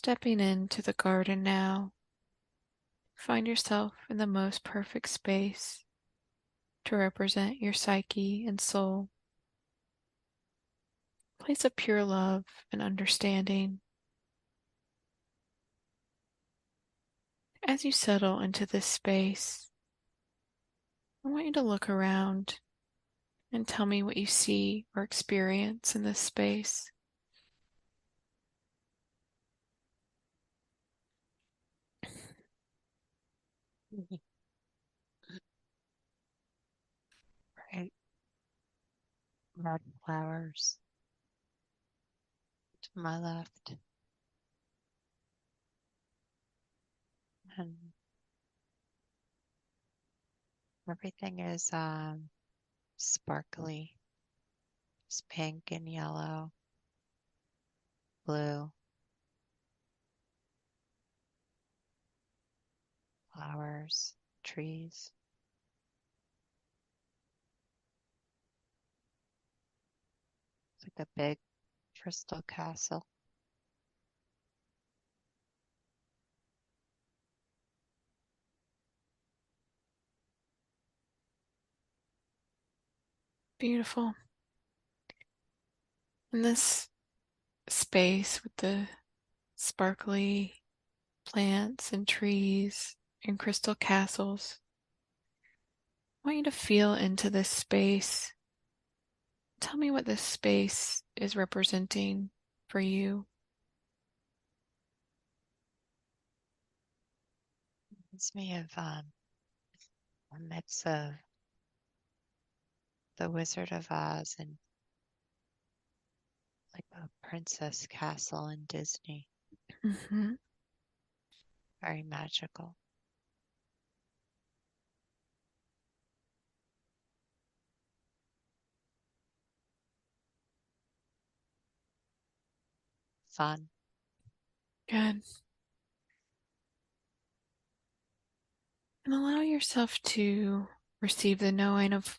Stepping into the garden now, find yourself in the most perfect space to represent your psyche and soul. Place of pure love and understanding. As you settle into this space, I want you to look around and tell me what you see or experience in this space. Bright red flowers to my left, and everything is sparkly. It's pink and yellow, blue flowers, trees. It's like a big crystal castle. Beautiful. In this space with the sparkly plants and trees and crystal castles, I want you to feel into this space. Tell me what this space is representing for you. Reminds me of a mix of the Wizard of Oz and like a princess castle in Disney. Mm-hmm. Very magical. Fun. Good. And allow yourself to receive the knowing of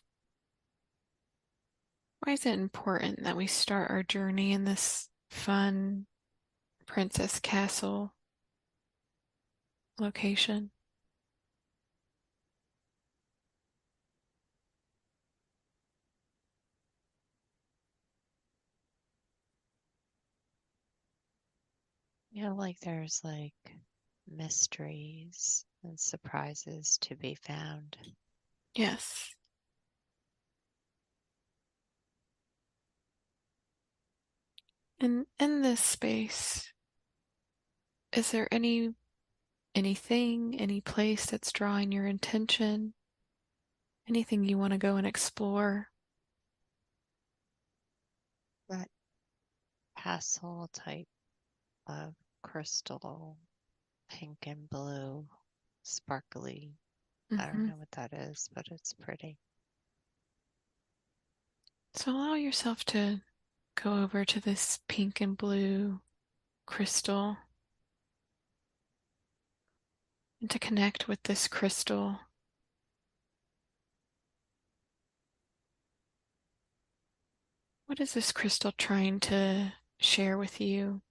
why is it important that we start our journey in this fun princess castle location. Like there's like mysteries and surprises to be found. Yes. And in this space, is there anything, any place that's drawing your attention? Anything you want to go and explore? That castle type of crystal, pink and blue, sparkly. I don't Mm-hmm. know what that is, but it's pretty. So allow yourself to go over to this pink and blue crystal and to connect with this crystal. What is this crystal trying to share with you?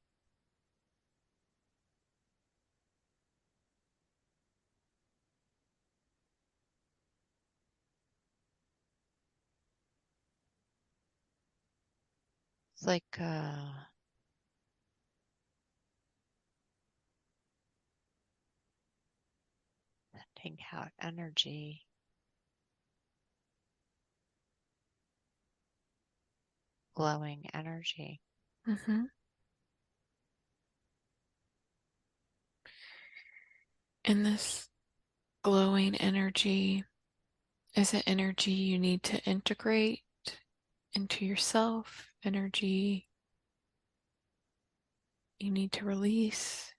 It's like sending out energy, glowing energy. Mm-hmm. And this glowing energy is it energy you need to integrate into yourself, energy you need to release?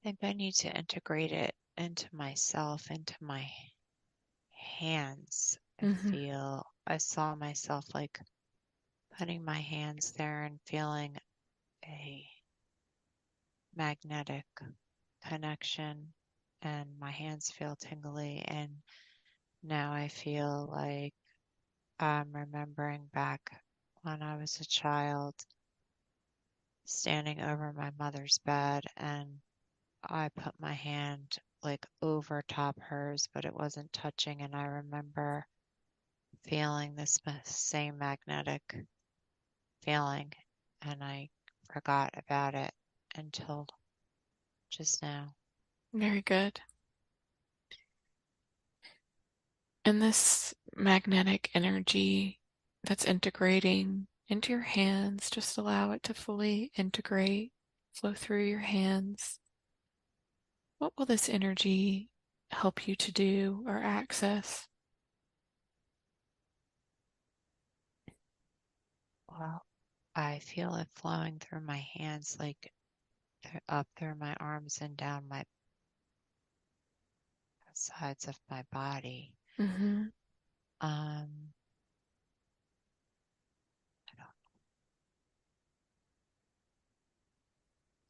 I think I need to integrate it into myself, into my hands. Mm-hmm. I saw myself like putting my hands there and feeling a magnetic connection, and my hands feel tingly. And now I feel like I'm remembering back when I was a child standing over my mother's bed, and I put my hand like over top hers, but it wasn't touching. And I remember feeling this same magnetic feeling, and I forgot about it until just now. Very good. And this magnetic energy that's integrating into your hands, just allow it to fully integrate, flow through your hands. What will this energy help you to do or access? Well, I feel it flowing through my hands, like up through my arms and down my sides of my body. Mm-hmm. Um, I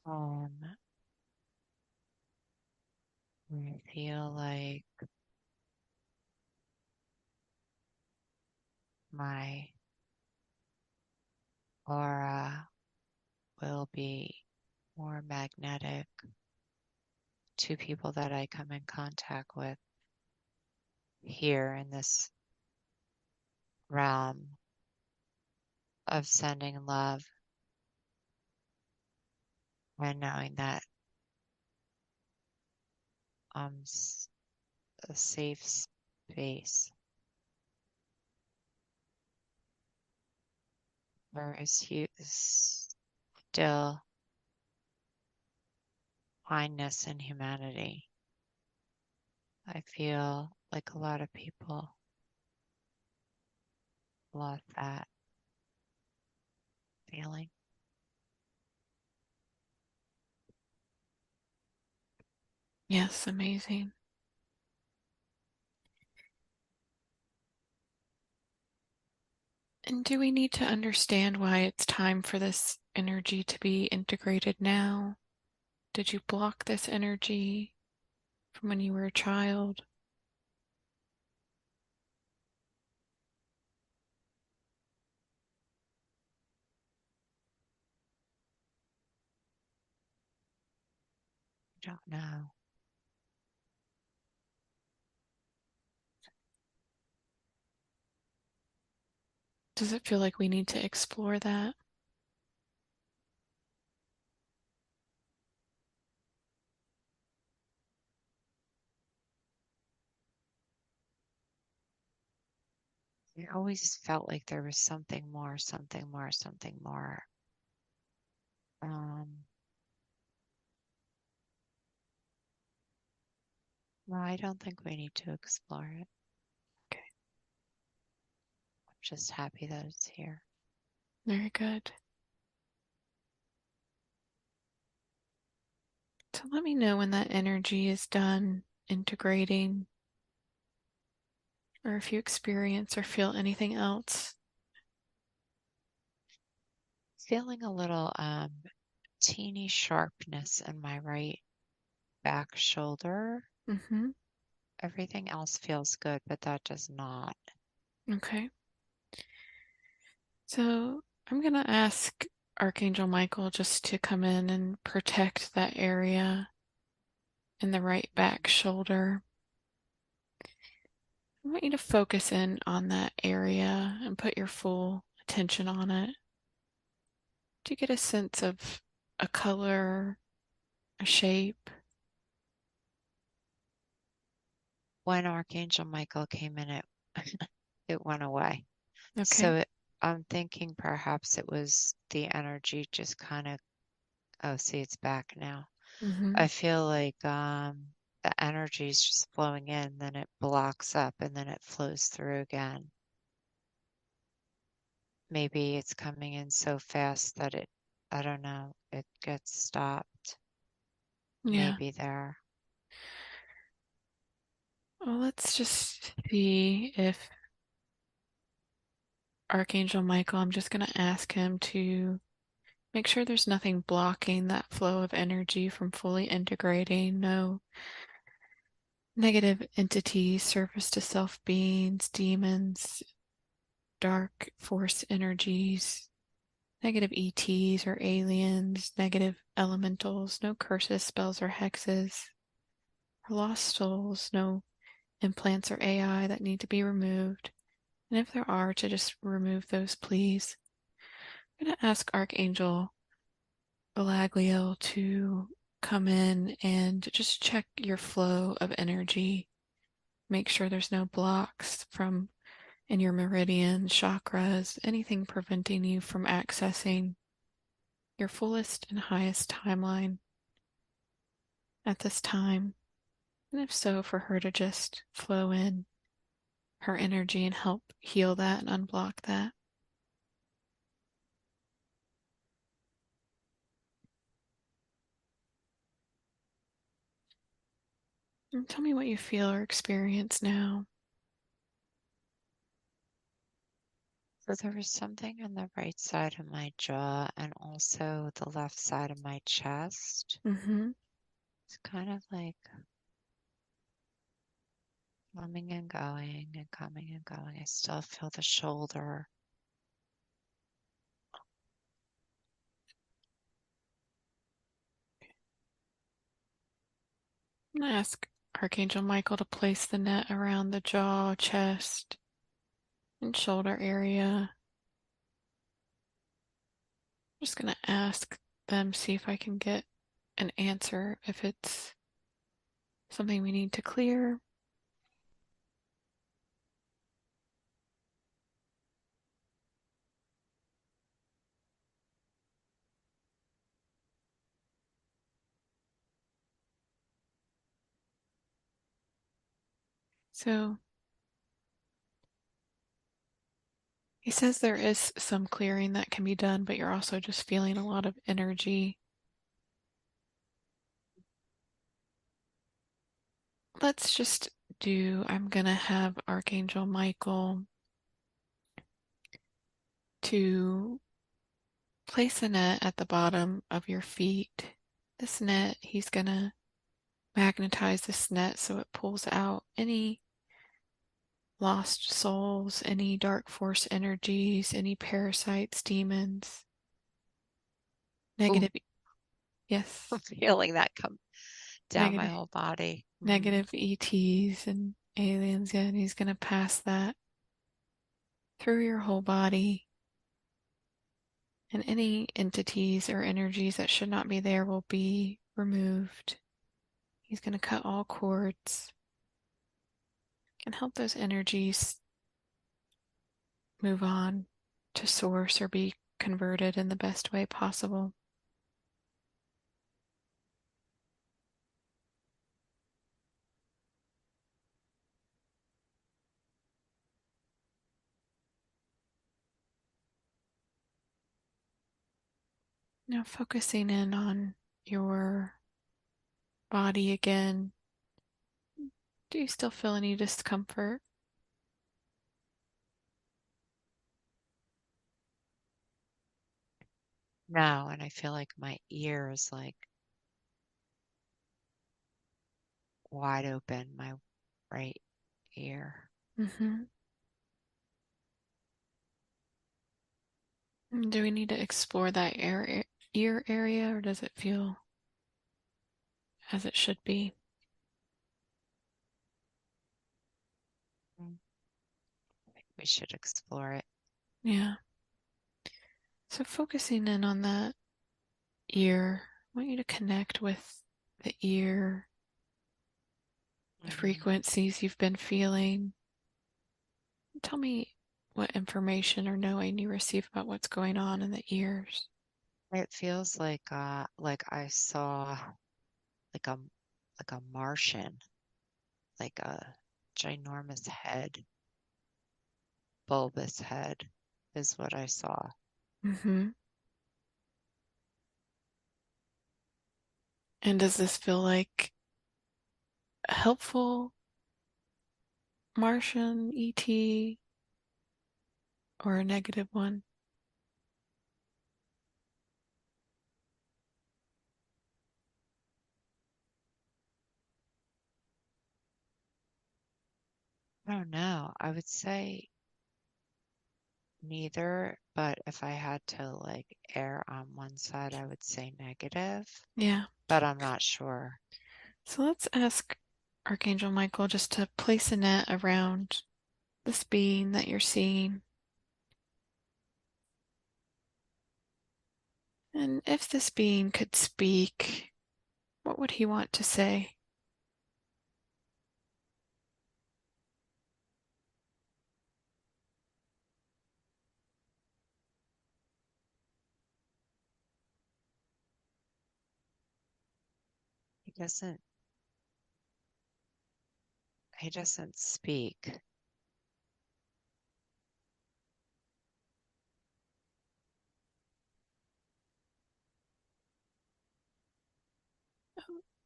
don't, I feel like my aura will be more magnetic to people that I come in contact with here in this realm of sending love and knowing that I'm a safe space. There is still kindness and humanity. I feel like a lot of people lost that feeling. Yes, amazing. And do we need to understand why it's time for this energy to be integrated now? Did you block this energy from when you were a child? I don't know. Does it feel like we need to explore that? I always felt like there was something more, something more, something more. Um, no, I don't think we need to explore it. Okay, I'm just happy that it's here. very good. So let me know when that energy is done integrating, or if you experience or feel anything else. Feeling a little teeny sharpness in my right back shoulder. Mm-hmm. Everything else feels good, but that does not. Okay. So I'm going to ask Archangel Michael just to come in and protect that area in the right back shoulder. I want you to focus in on that area and put your full attention on it. Do you get a sense of a color, a shape? When Archangel Michael came in, it it went away. Okay. So I'm thinking perhaps it was the energy just kind of, oh, see, it's back now. Mm-hmm. I feel like the energy is just flowing in, then it blocks up, and then it flows through again. Maybe it's coming in so fast that I don't know, it gets stopped. Yeah. Maybe there. Well, let's just see if Archangel Michael, I'm just going to ask him to make sure there's nothing blocking that flow of energy from fully integrating. No negative entities, surface to self beings, demons, dark force energies, negative ETs or aliens, negative elementals, no curses, spells, or hexes, or lost souls, no implants or AI that need to be removed. And if there are, to just remove those, please. I'm going to ask Archangel Balagliel to come in and just check your flow of energy. Make sure there's no blocks from in your meridian, chakras, anything preventing you from accessing your fullest and highest timeline at this time. And if so, for her to just flow in her energy and help heal that and unblock that. And tell me what you feel or experience now. So there was something on the right side of my jaw and also the left side of my chest. Mm-hmm. It's kind of like coming and going and coming and going. I still feel the shoulder. I'm going to ask Archangel Michael to place the net around the jaw, chest, and shoulder area. I'm just going to ask them, see if I can get an answer, if it's something we need to clear. So he says there is some clearing that can be done, but you're also just feeling a lot of energy. Let's just I'm going to have Archangel Michael to place a net at the bottom of your feet. This net, he's going to magnetize this net so it pulls out any lost souls, any dark force energies, any parasites, demons, Ooh, negative, yes, I'm feeling that come down my negative, whole body. negative ETs and aliens. Yeah, and he's going to pass that through your whole body. And any entities or energies that should not be there will be removed. He's going to cut all cords and help those energies move on to source or be converted in the best way possible. Now, focusing in on your body again, do you still feel any discomfort? No, and I feel like my ear is like wide open, my right ear. Mm-hmm. Do we need to explore that ear area, or does it feel as it should be? Mm, I think we should explore it. Yeah. So focusing in on that ear, I want you to connect with the ear, the Hmm. frequencies you've been feeling. Tell me what information or knowing you receive about what's going on in the ears. It feels like I saw like a like a Martian, like a ginormous head, bulbous head is what I saw. Mm-hmm. And does this feel like a helpful Martian ET or a negative one? I don't know. I would say neither, but if I had to like err on one side, I would say negative, Yeah. but I'm not sure. So let's ask Archangel Michael just to place a net around this being that you're seeing. And if this being could speak, what would he want to say? He doesn't he doesn't speak.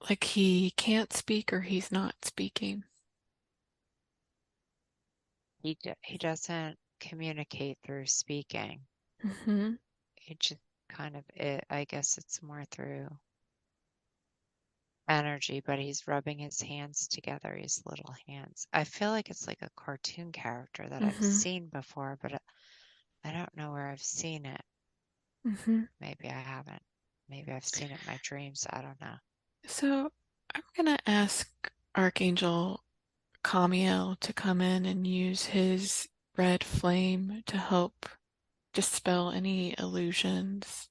Like he can't speak or he's not speaking. He doesn't communicate through speaking. Mm-hmm. He just kind of I guess it's more through energy, but he's rubbing his hands together, his little hands. I feel like it's like a cartoon character that I've Mm-hmm. seen before, but I don't know where I've seen it. Mm-hmm. Maybe I haven't. Maybe I've seen it in my dreams. I don't know. So I'm gonna ask Archangel Kamiel to come in and use his red flame to help dispel any illusions.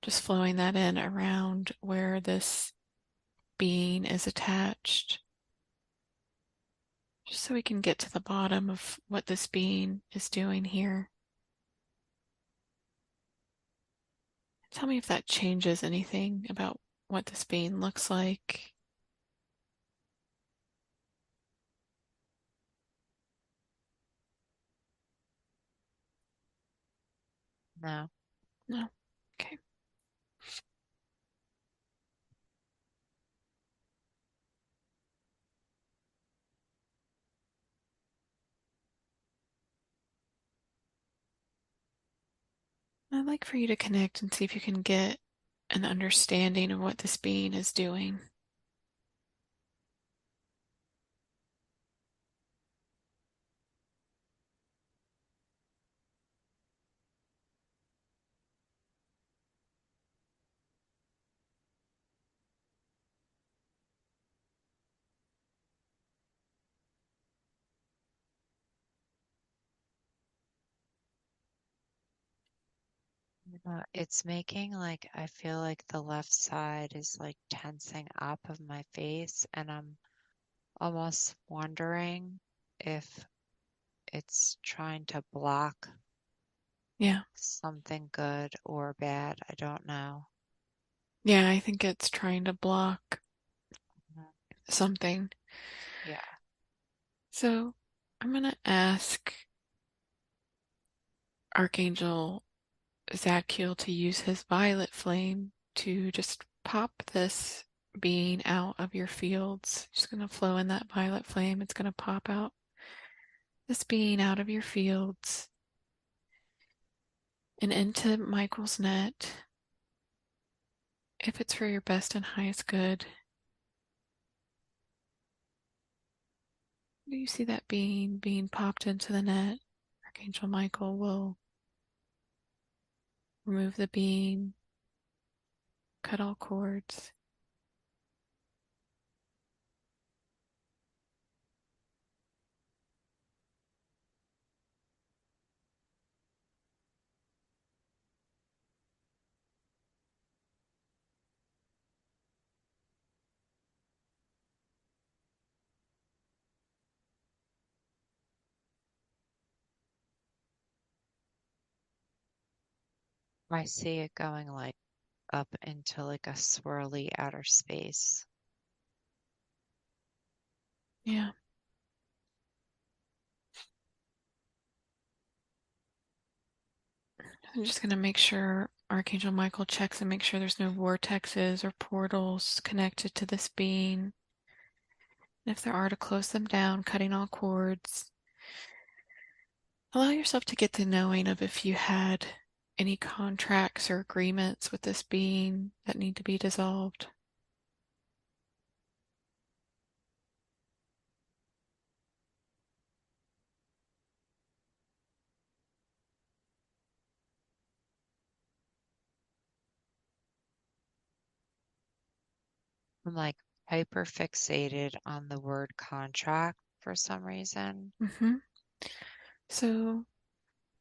Just flowing that in around where this being is attached, just so we can get to the bottom of what this being is doing here. Tell me if that changes anything about what this being looks like. No. No. Okay. I'd like for you to connect and see if you can get an understanding of what this being is doing. It's making like I feel like the left side is like tensing up of my face, and I'm almost wondering if it's trying to block Yeah. something good or bad. I don't know. Yeah, I think it's trying to block Mhm. something. Yeah. So I'm going to ask Archangel Zadkiel to use his violet flame to just pop this being out of your fields. Just going to flow in that violet flame. It's going to pop out this being out of your fields and into Michael's net. If it's for your best and highest good, do you see that being popped into the net? Archangel Michael will remove the being, cut all cords. I see it going like up into like a swirly outer space. Yeah. I'm just going to make sure Archangel Michael checks and make sure there's no vortexes or portals connected to this being. And if there are, to close them down, cutting all cords. Allow yourself to get the knowing of if you had any contracts or agreements with this being that need to be dissolved. I'm like hyper fixated on the word contract for some reason. Mm-hmm. So I'm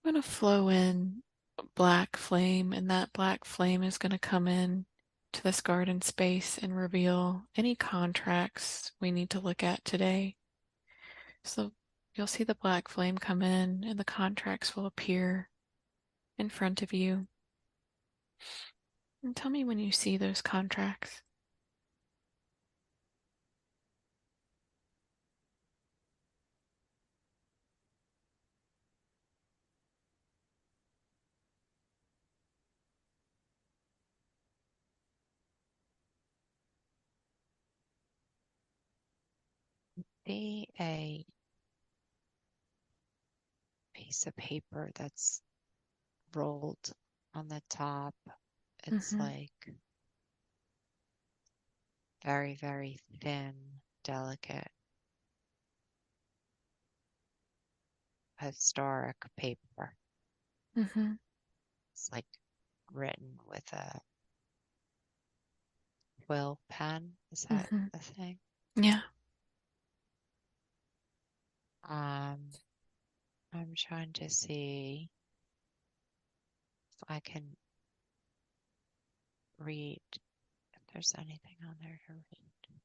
going to flow in a black flame, and that black flame is going to come in to this garden space and reveal any contracts we need to look at today. So you'll see the black flame come in, and the contracts will appear in front of you. And tell me when you see those contracts. See a piece of paper that's rolled on the top. It's Mm-hmm. like very, very thin, delicate, historic paper. Mm-hmm. It's like written with a quill pen. Is that Mm-hmm. a thing? Yeah. Um, I'm trying to see if I can read if there's anything on there to read.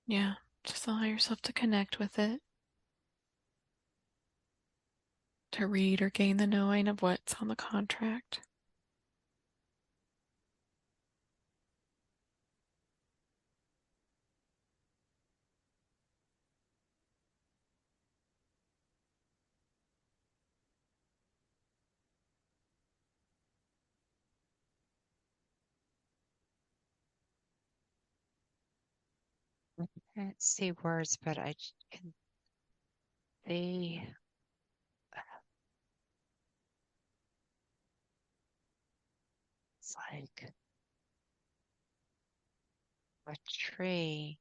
Yeah. Just allow yourself to connect with it, to read or gain the knowing of what's on the contract. I can't see words, but I can see it's like a tree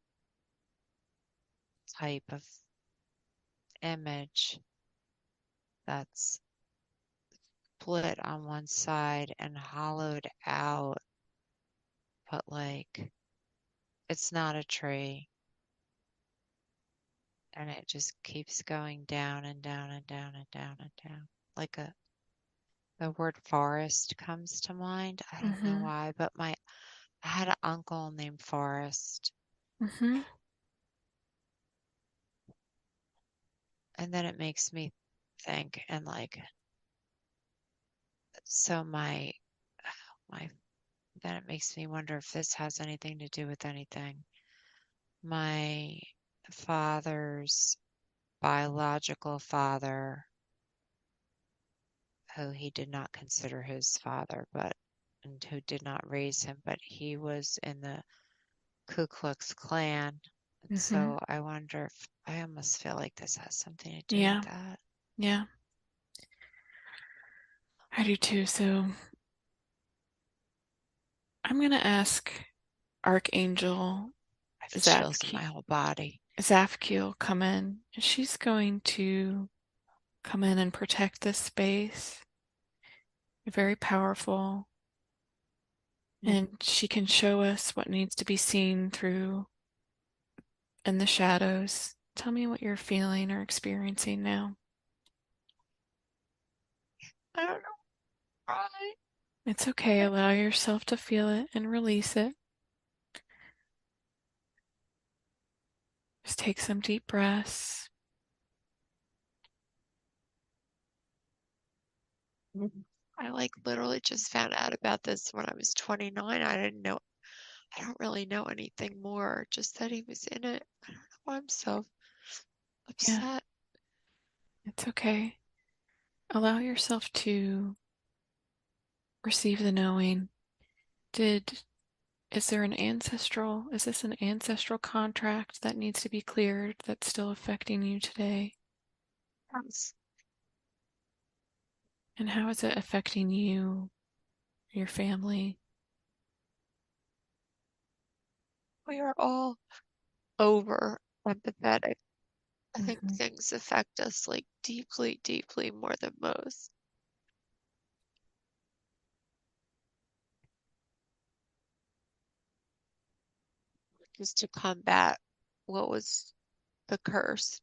type of image that's split on one side and hollowed out, but like it's not a tree. And it just keeps going down and down and down and down and down. Like the word forest comes to mind. I don't know Mm-hmm. why, but I had an uncle named Forrest. Mm-hmm. And then it makes me think and like so my then it makes me wonder if this has anything to do with anything. My father's biological father, who he did not consider his father, but and who did not raise him, but he was in the Ku Klux Klan. And Mm-hmm. so I wonder if I almost feel like this has something to do with Yeah. that. Yeah. I do too. So I'm going to ask Archangel I have chills in Zapki- my whole body. Zapkiel come in. And she's going to come in and protect this space. Very powerful. And she can show us what needs to be seen through in the shadows. Tell me what you're feeling or experiencing now. I don't know why. It's okay. Allow yourself to feel it and release it. Just take some deep breaths. I like literally just found out about this when I was 29. I didn't know, I don't really know anything more, just that he was in it. I don't know why I'm so Yeah, upset. it's okay. Allow yourself to receive the knowing. Did is there is this an ancestral contract that needs to be cleared that's still affecting you today? Yes. And how is it affecting you, your family? We are all over empathetic. I think Mm-hmm. things affect us like deeply, deeply more than most. just to combat what was the curse.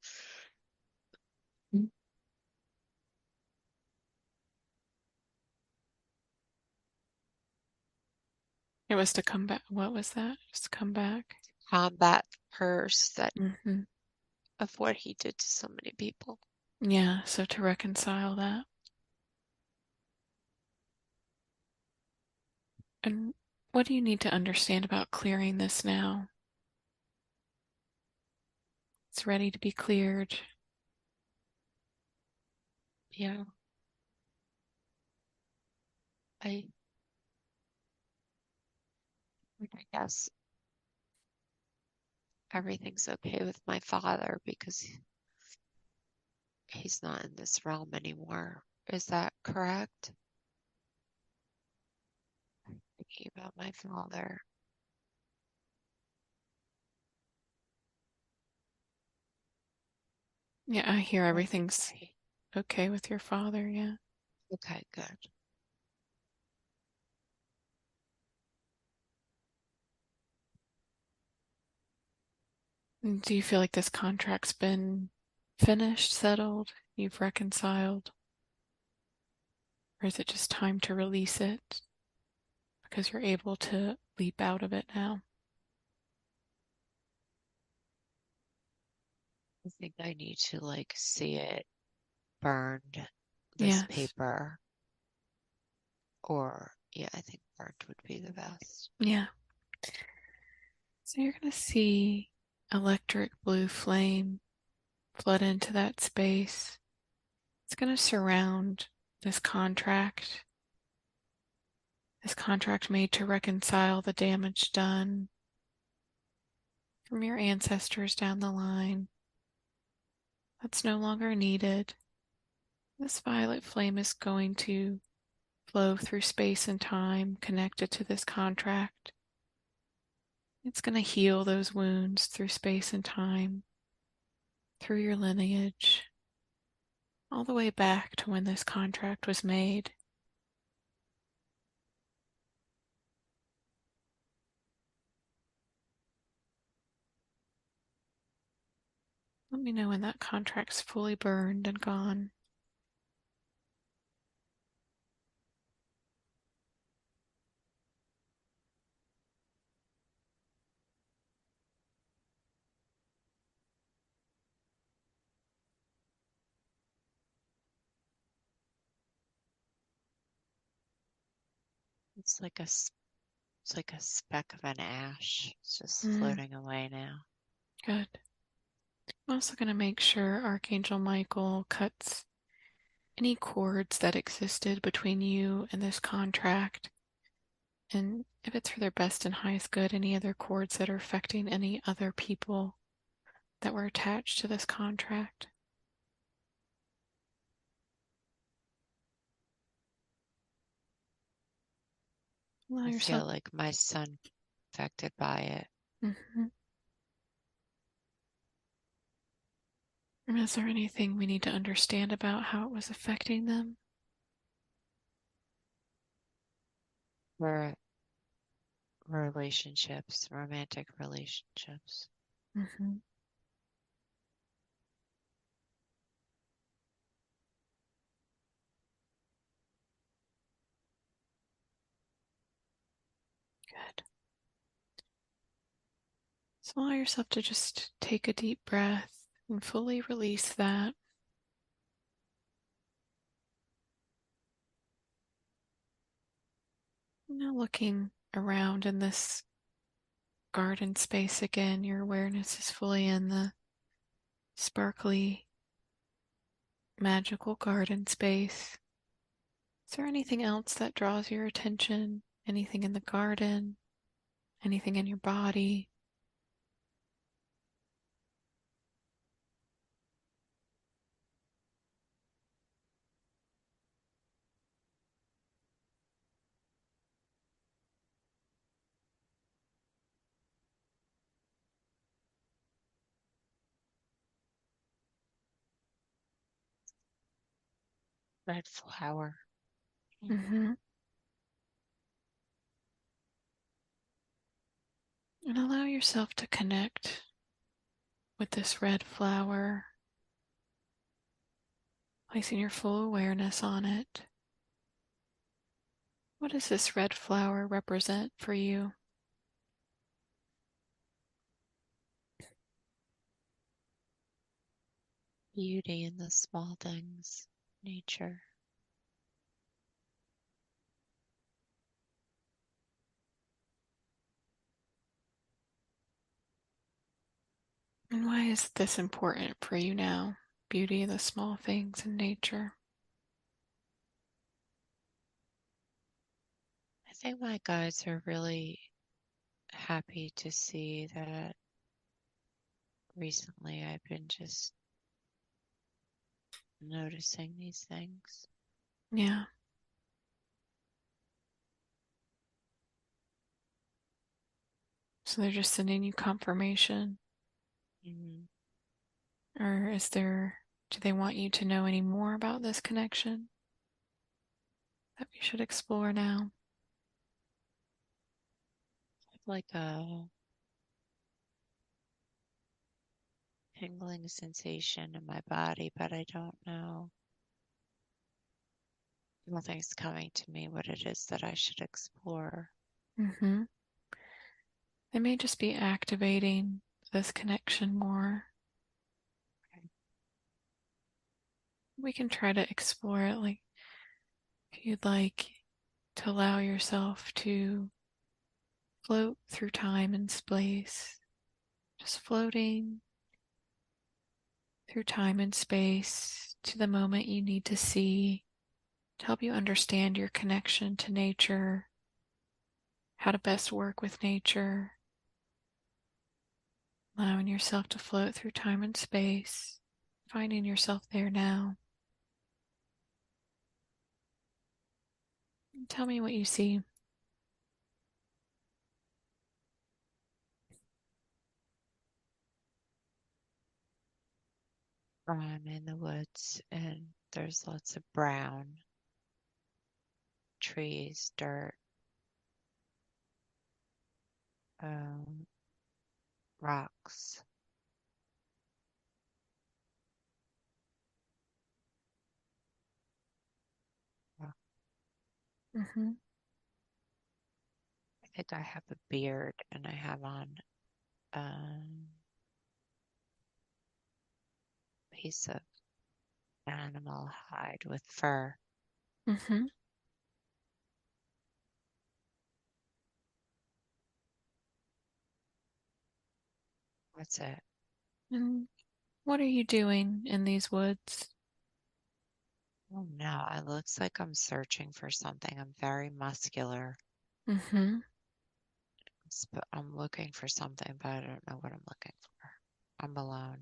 It was to come back. What was that? Just to come back. Combat curse that Hmm. of what he did to so many people. Yeah, so to reconcile that. And what do you need to understand about clearing this now? It's ready to be cleared. Yeah, I I guess everything's okay with my father because he's not in this realm anymore. Is that correct? Thinking about my father. Yeah, I hear everything's Okay, okay with your father. Yeah. okay, good. And do you feel like this contract's been finished, settled? You've reconciled? Or is it just time to release it because you're able to leap out of it now? I think I need to like see it burned, this Yes. paper, or yeah, I think burned would be the best. Yeah. So you're going to see electric blue flame flood into that space. It's going to surround this contract, this contract made to reconcile the damage done from your ancestors down the line. That's no longer needed. This violet flame is going to flow through space and time connected to this contract. It's going to heal those wounds through space and time, through your lineage, all the way back to when this contract was made. Let me know when that contract's fully burned and gone. It's like it's like a speck of an ash. It's just Mm, floating away now. good. I'm also going to make sure Archangel Michael cuts any cords that existed between you and this contract. And if it's for their best and highest good, any other cords that are affecting any other people that were attached to this contract. Allow I yourself. feel like my son affected by it. Mhm. And is there anything we need to understand about how it was affecting them? For relationships, romantic relationships. Hmm. Good. So allow yourself to just take a deep breath and fully release that. Now looking around in this garden space again, your awareness is fully in the sparkly, magical garden space. Is there anything else that draws your attention? Anything in the garden? Anything in your body? Red flower. Mm. Mm. Hmm. And And allow yourself to connect with this red flower, placing your full awareness on it. What does this red flower represent for you? Beauty in the small things, nature. And why is this important for you now? Beauty of the small things in nature. I think my guides are really happy to see that recently I've been just noticing these things. Yeah. So they're just sending you confirmation. Mhm. Or do they want you to know any more about this connection that we should explore now? Like a tingling sensation in my body, but I don't know. Nothing's coming to me what it is that I should explore. Mm-hmm. They may just be activating this connection more. We can try to explore it, like if you'd like to allow yourself to float through time and space, just floating through time and space to the moment you need to see to help you understand your connection to nature, how to best work with nature, allowing yourself to float through time and space, finding yourself there now. Tell me what you see. I'm in the woods and there's lots of brown trees, dirt, um, rocks. I Mm-hmm. think I have a beard and I have on a piece of animal hide with fur. Mm-hmm. That's it. And what are you doing in these woods? Oh no, it looks like I'm searching for something. I'm very muscular. Mm-hmm. I'm looking for something, but I don't know what I'm looking for. I'm alone.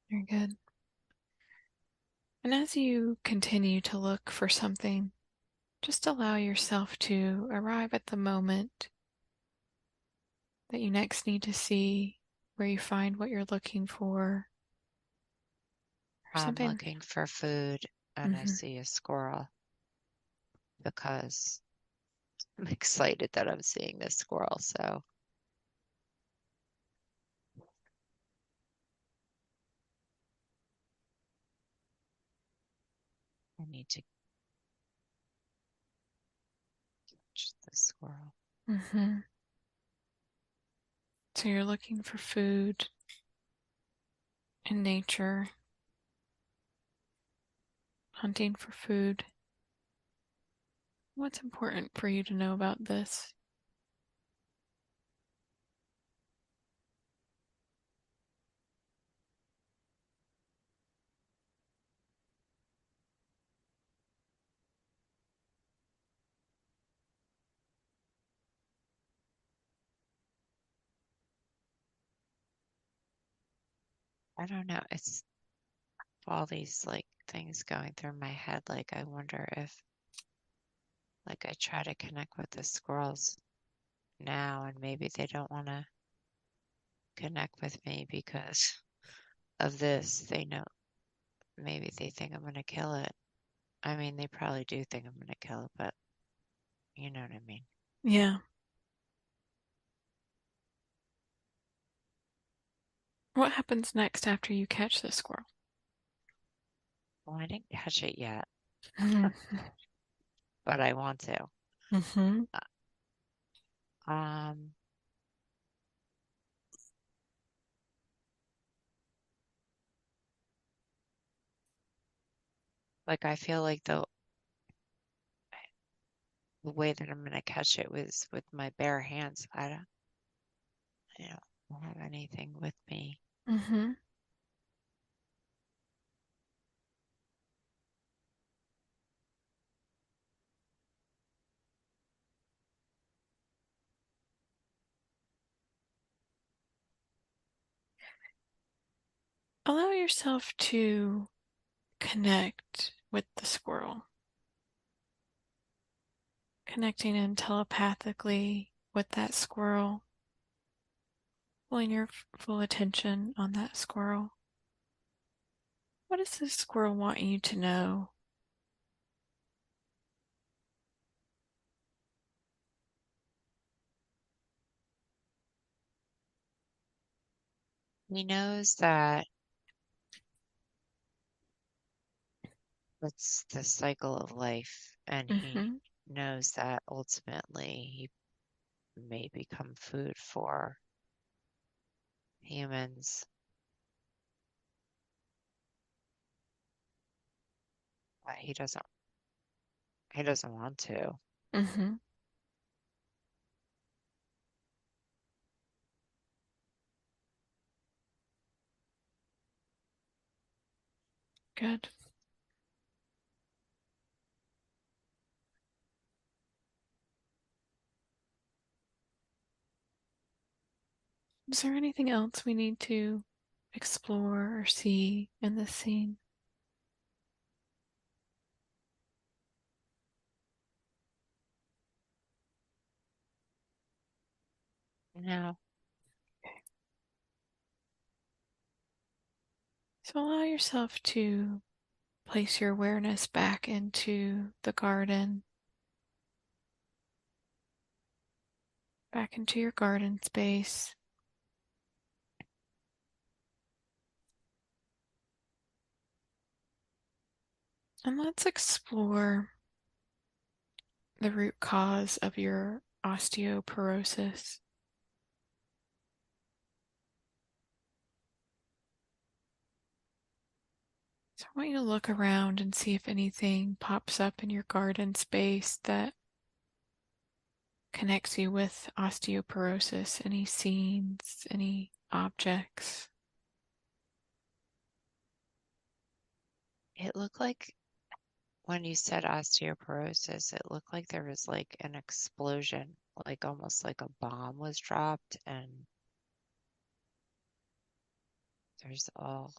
Very good. And as you continue to look for something, just allow yourself to arrive at the moment that you next need to see, where you find what you're looking for, or I'm something. looking for food and I Mm-hmm. see a squirrel because I'm excited that I'm seeing this squirrel. So I need to catch the squirrel. Mm-hmm. So you're looking for food in nature, hunting for food. What's important for you to know about this? I don't know. It's all these like things going through my head. Like I wonder if like I try to connect with the squirrels now and maybe they don't want to connect with me because of this. They know maybe they think I'm gonna kill it. I mean, they probably do think I'm gonna kill it, but you know what I mean. Yeah. What happens next after you catch the squirrel? Well, I didn't catch it yet, Mm-hmm. but I want to. Mm-hmm. Um, like I feel like the way that I'm gonna catch it was with my bare hands. I don't have anything with me. Mm-hmm. Allow yourself to connect with the squirrel, connecting in telepathically with that squirrel, pulling your full attention on that squirrel. What does this squirrel want you to know? He knows that it's the cycle of life, and he Mm-hmm. knows that ultimately he may become food for humans, but he doesn't want to. Mm-hmm. Good. Is there anything else we need to explore or see in this scene? No, So allow yourself to place your awareness back into the garden, back into your garden space. And let's explore the root cause of your osteoporosis. So I want you to look around and see if anything pops up in your garden space that connects you with osteoporosis, any scenes, any objects. it looked like when you said osteoporosis, it looked like there was like an explosion, like almost like a bomb was dropped, and there's all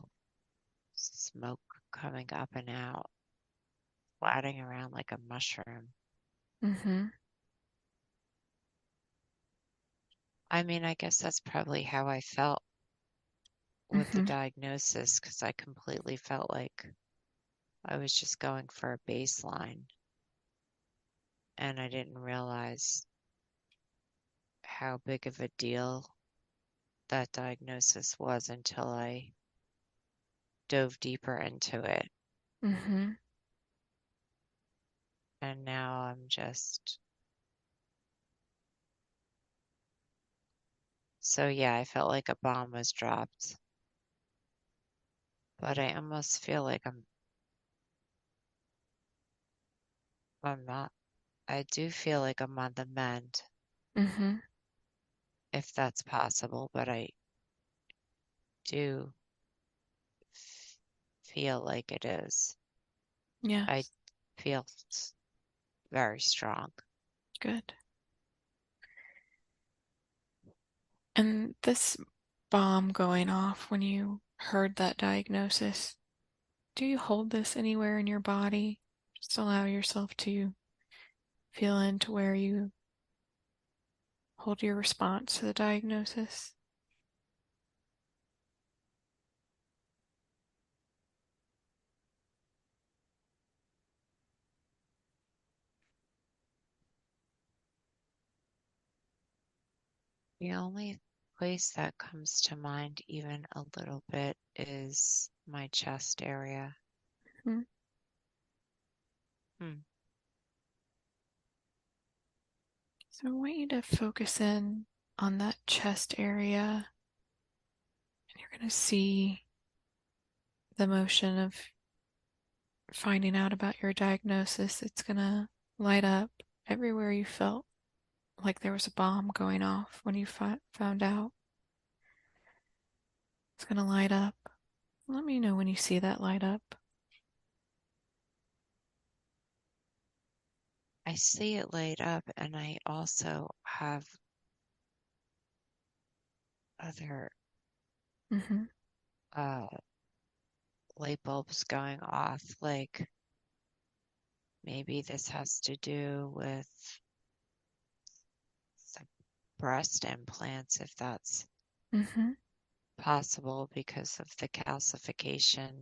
smoke coming up and out, splatting around like a mushroom. Mm-hmm. I mean, I guess that's probably how I felt with the Mm-hmm. diagnosis, because I completely felt like I was just going for a baseline, and I didn't realize how big of a deal that diagnosis was until I dove deeper into it. Mm-hmm. And now I'm just, so yeah, I felt like a bomb was dropped, but I almost feel like I'm not, I do feel like I'm on the mend, Mm-hmm. if that's possible, but I do feel like it is. I Yes. feel very strong. Good. And this bomb going off when you heard that diagnosis, do you hold this anywhere in your body? Just allow yourself to feel into where you hold your response to the diagnosis. The only place that comes to mind even a little bit is my chest area. Hmm. Hmm. So I want you to focus in on that chest area, and you're going to see the motion of finding out about your diagnosis. It's going to light up everywhere you felt like there was a bomb going off when you found out. It's going to light up. Let me know when you see that light up. I see it light up, and I also have other Mm-hmm. uh, light bulbs going off. Like maybe this has to do with the breast implants, if that's Mm-hmm. possible, because of the calcification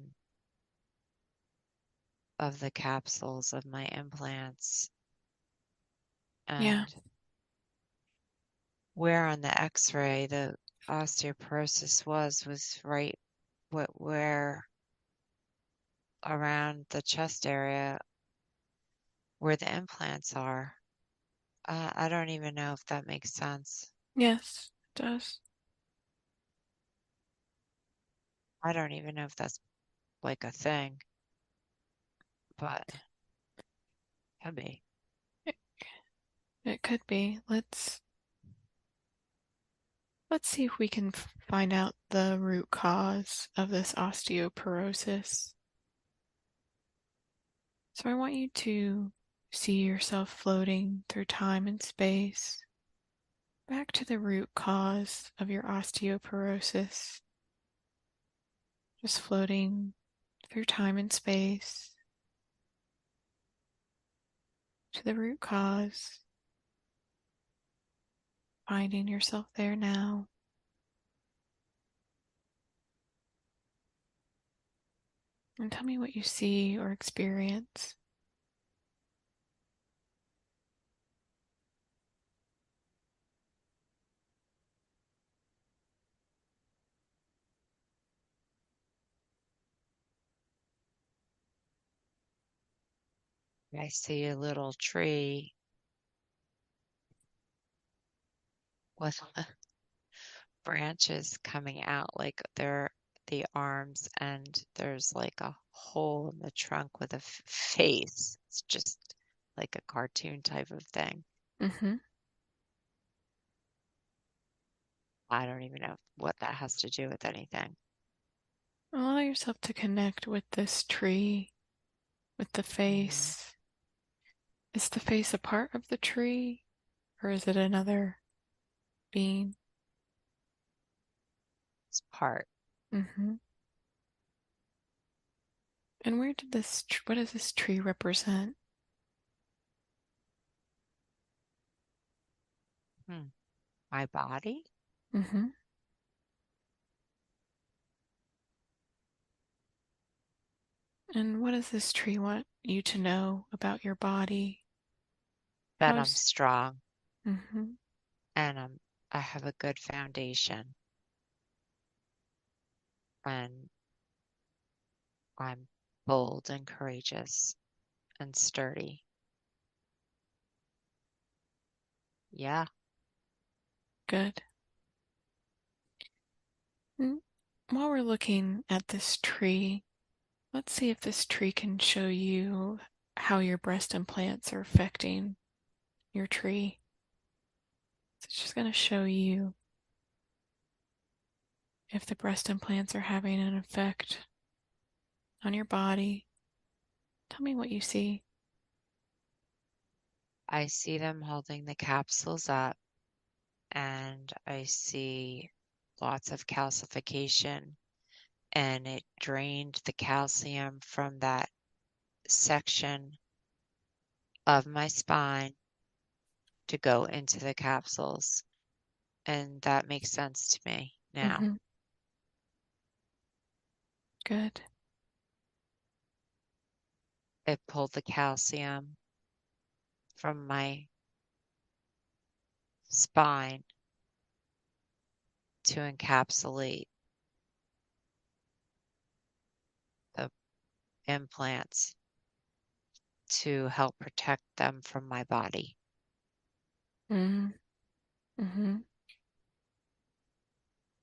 of the capsules of my implants. Yeah. And where on the x-ray the osteoporosis was right where around the chest area where the implants are. I don't even know if that makes sense. Yes, it does. I don't even know if that's like a thing, but could be. It, it could be. Let's see if we can find out the root cause of this osteoporosis. So I want you to see yourself floating through time and space back to the root cause of your osteoporosis. Just floating through time and space to the root cause, finding yourself there now. And tell me what you see or experience. I see a little tree with branches coming out like they're the arms, and there's like a hole in the trunk with a face. It's just like a cartoon type of thing. Mm-hmm. I don't even know what that has to do with anything. Allow yourself to connect with this tree, with the Hmm. face. Is the face a part of the tree, or is it another being? It's part. Mm-hmm. And what does this tree represent? Hmm. My body. Mm-hmm. And what does this tree want you to know about your body? That I'm How's strong mm-hmm. and I have a good foundation, and I'm bold and courageous and sturdy. Yeah, Good. And while we're looking at this tree, let's see if this tree can show you how your breast implants are affecting your tree. So it's just going to show you if the breast implants are having an effect on your body. Tell me what you see. I see them holding the capsules up, and I see lots of calcification, and it drained the calcium from that section of my spine to go into the capsules. And that makes sense to me now. Mm-hmm. Good. It pulled the calcium from my spine to encapsulate the implants to help protect them from my body. Mm-hmm. Mm-hmm.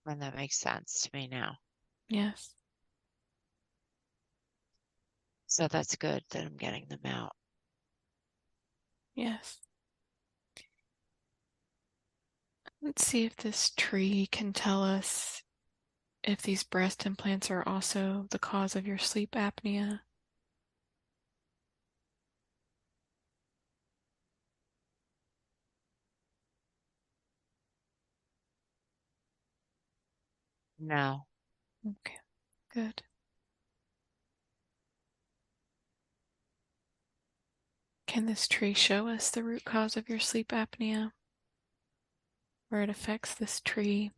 And that makes sense to me now. Yes. So that's good that I'm getting them out. Yes. Let's see if this tree can tell us if these breast implants are also the cause of your sleep apnea. No. Okay, good. Can this tree show us the root cause of your sleep apnea? Where it affects this tree?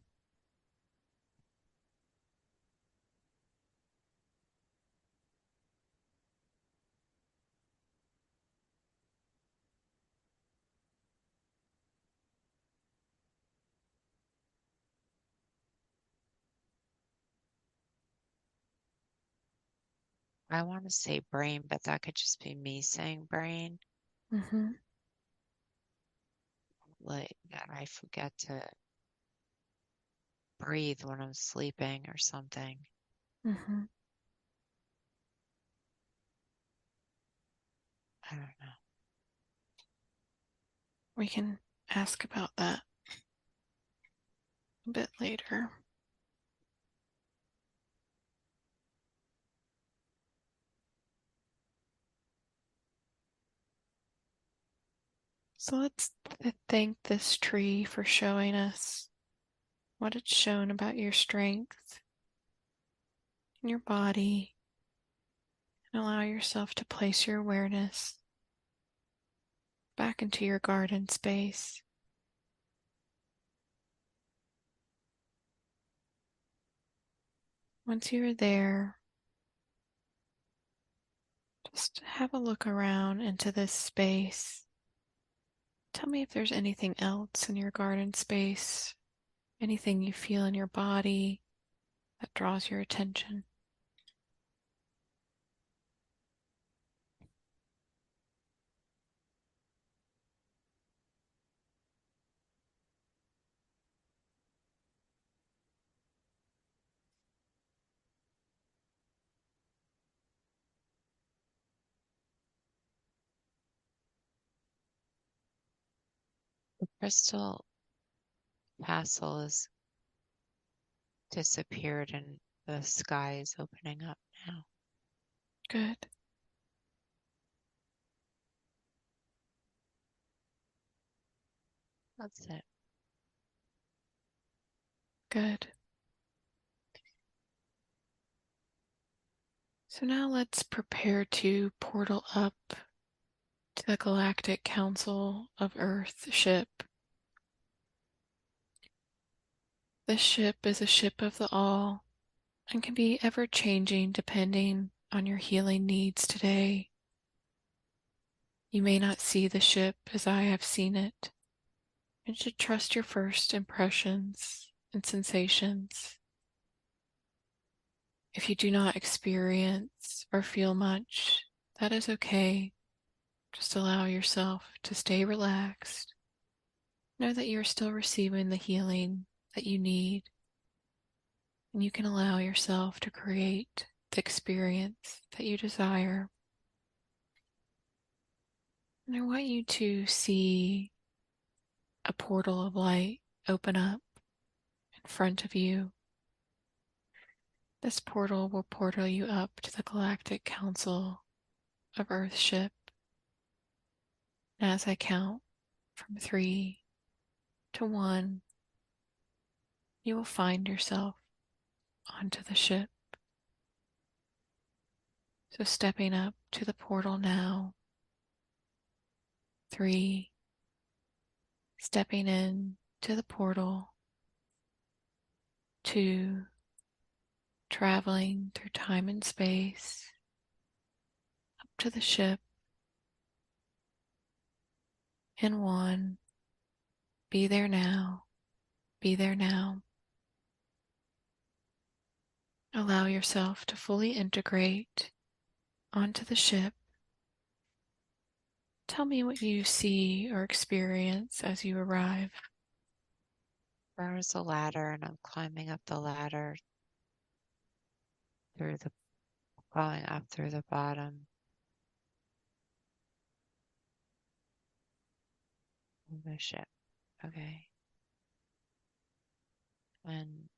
I want to say brain, but that could just be me saying brain. Mm-hmm. Like that I forget to breathe when I'm sleeping or something. Mm-hmm. I don't know. We can ask about that a bit later. So let's thank this tree for showing us what it's shown about your strength in your body, and allow yourself to place your awareness back into your garden space. Once you are there, just have a look around into this space. Tell me if there's anything else in your garden space, anything you feel in your body that draws your attention. The crystal castle has disappeared and the sky is opening up now. Good, That's it. good. So now let's prepare to portal up to the Galactic Council of Earth ship. This ship is a ship of the all and can be ever changing depending on your healing needs today. You may not see the ship as I have seen it, and should trust your first impressions and sensations. If you do not experience or feel much, that is okay. Just allow yourself to stay relaxed. Know that you're still receiving the healing that you need, and you can allow yourself to create the experience that you desire. And I want you to see a portal of light open up in front of you. This portal will portal you up to the Galactic Council of Earth ship. And as I count from 3 to 1, you will find yourself onto the ship. So stepping up to the portal now. 3, stepping in to the portal. 2, traveling through time and space up to the ship. And 1, be there now, be there now. Allow yourself to fully integrate onto the ship. Tell me what you see or experience as you arrive. There's a ladder, and I'm climbing up the ladder through the going up through the bottom of the ship. Okay. And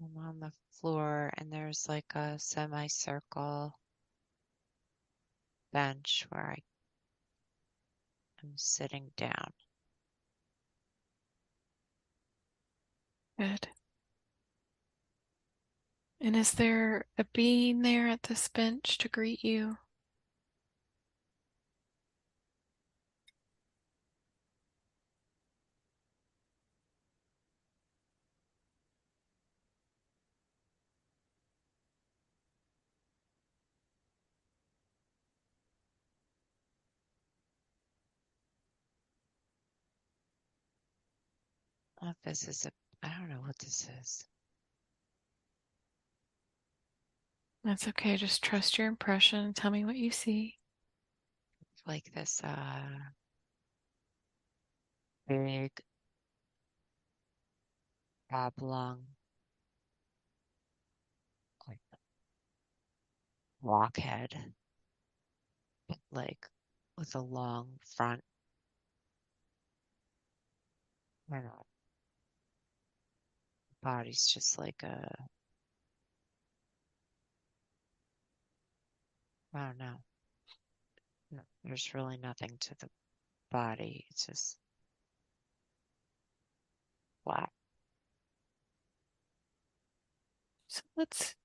I'm on the floor, and there's like a semicircle bench where I am sitting down. Good. And is there a being there at this bench to greet you? Oh, this is a, I don't know what this is. That's okay. Just trust your impression and tell me what you see. Like this big oblong like blockhead, like with a long front. I don't know. Body's just like a, I don't know. No, there's really nothing to the body. It's just flat. So let's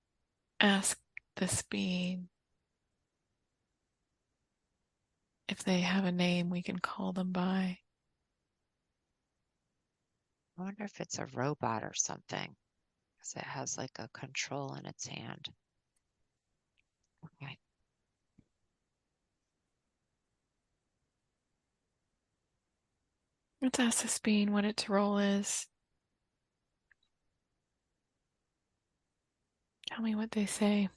ask this being if they have a name we can call them by. I wonder if it's a robot or something, because it has like a control in its hand. Okay. Let's ask this being what its role is. Tell me what they say.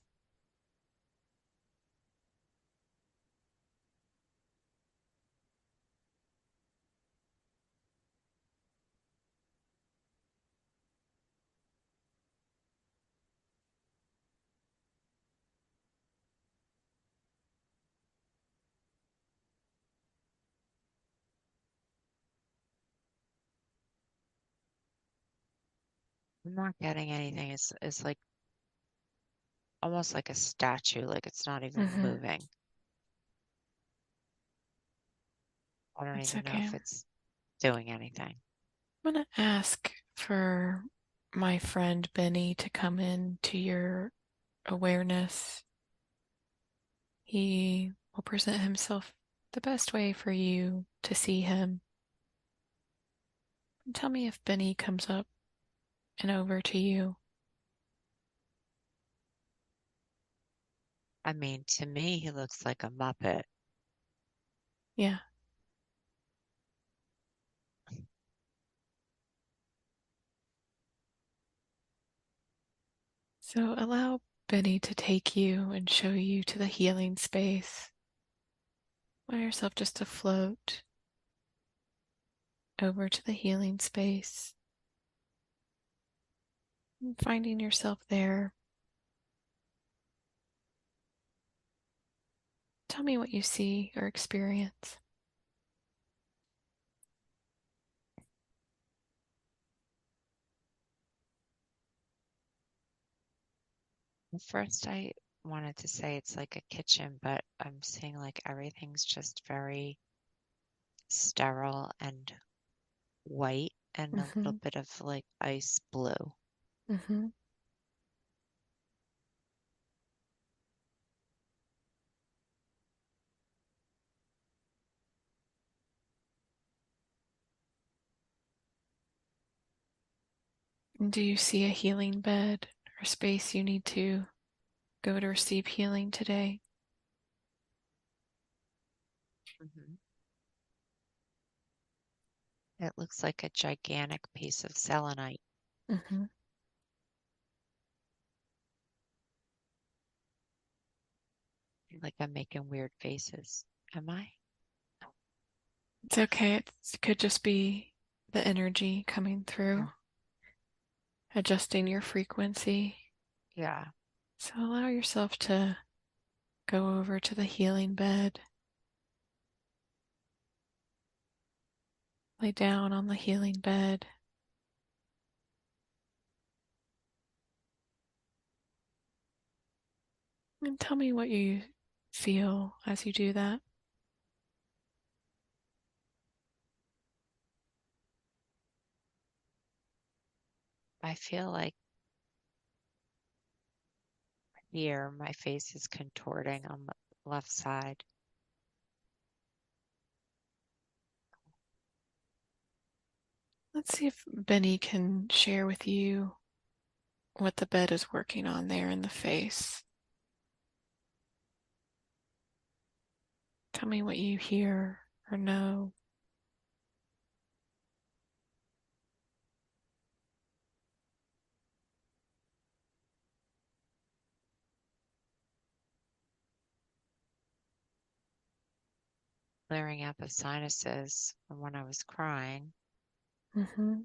I'm not getting anything. It's like almost like a statue, like it's not even Mm-hmm. moving. I don't It's even know okay. if it's doing anything. I'm going to ask for my friend Benny to come in to your awareness. He will present himself the best way for you to see him. And tell me if Benny comes up and over to you. I mean, to me, he looks like a Muppet. Yeah. So allow Benny to take you and show you to the healing space. Allow yourself just to float over to the healing space. And finding yourself there. Tell me what you see or experience. At first, I wanted to say it's like a kitchen, but I'm seeing like everything's just very sterile and white and a little Mm-hmm. bit of like ice blue. Mm-hmm. And do you see a healing bed or space you need to go to receive healing today? Hmm. It looks like a gigantic piece of selenite. Mm-hmm. Like I'm making weird faces. Am I? It's okay. It could just be the energy coming through, Oh, adjusting your frequency. yeah. So allow yourself to go over to the healing bed, lay down on the healing bed, and tell me what you feel as you do that. I feel like here my face is contorting on the left side. Let's see if Benny can share with you what the bed is working on there in the face. Tell me what you hear or know. Clearing out the sinuses from when I was crying. Mm-hmm.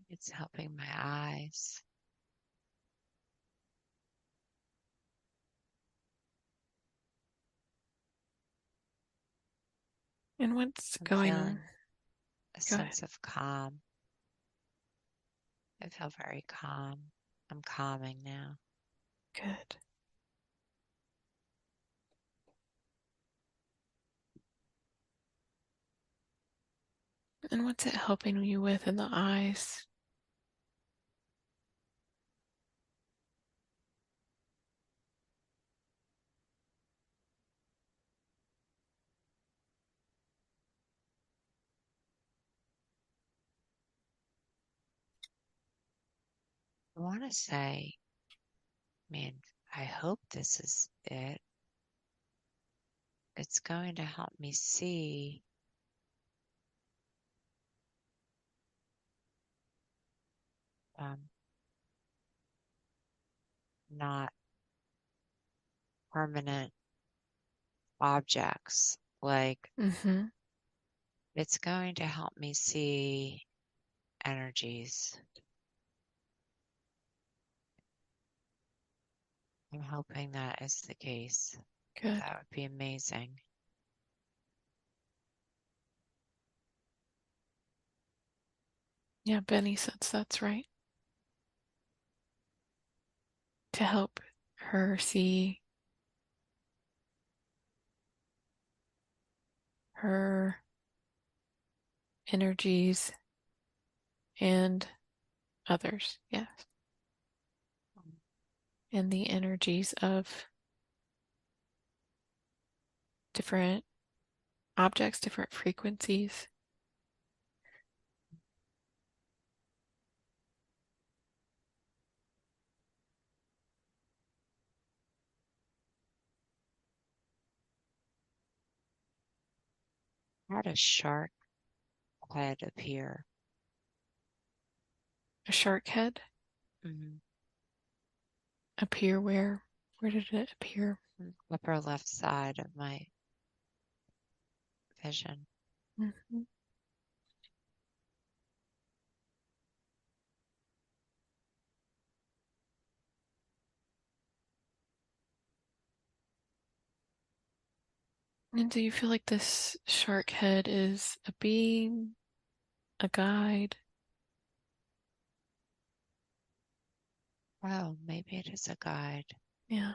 It's helping my eyes. And what's I'm going? feeling a Go ahead. sense of calm. I feel very calm. I'm calming now. Good. And what's it helping you with in the eyes? I want to say, man, I hope this is it. It's going to help me see um, not permanent objects. Like Mm-hmm. it's going to help me see energies. I'm hoping that is the case. Good. That would be amazing. Yeah, Benny says that's right. To help her see her energies and others. Yes. And the energies of different objects, different frequencies. How does shark head appear? A shark head Mm-hmm. appear where? Where did it appear? Upper left side of my vision. Mm-hmm. And do you feel like this shark head is a being, a guide? Oh, maybe it is a guide. Yeah.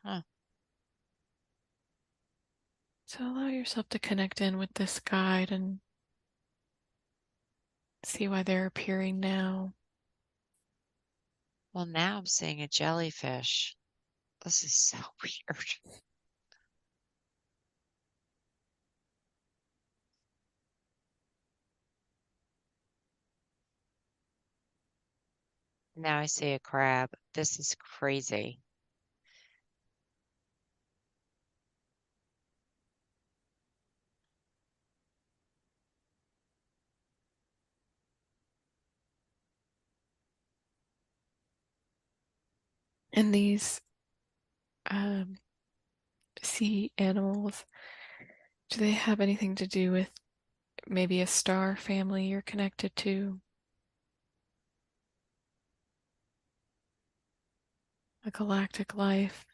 Huh. So allow yourself to connect in with this guide and see why they're appearing now. Well, now I'm seeing a jellyfish. This is so weird. Now I see a crab. This is crazy. And these um, sea animals, do they have anything to do with maybe a star family you're connected to? A galactic life?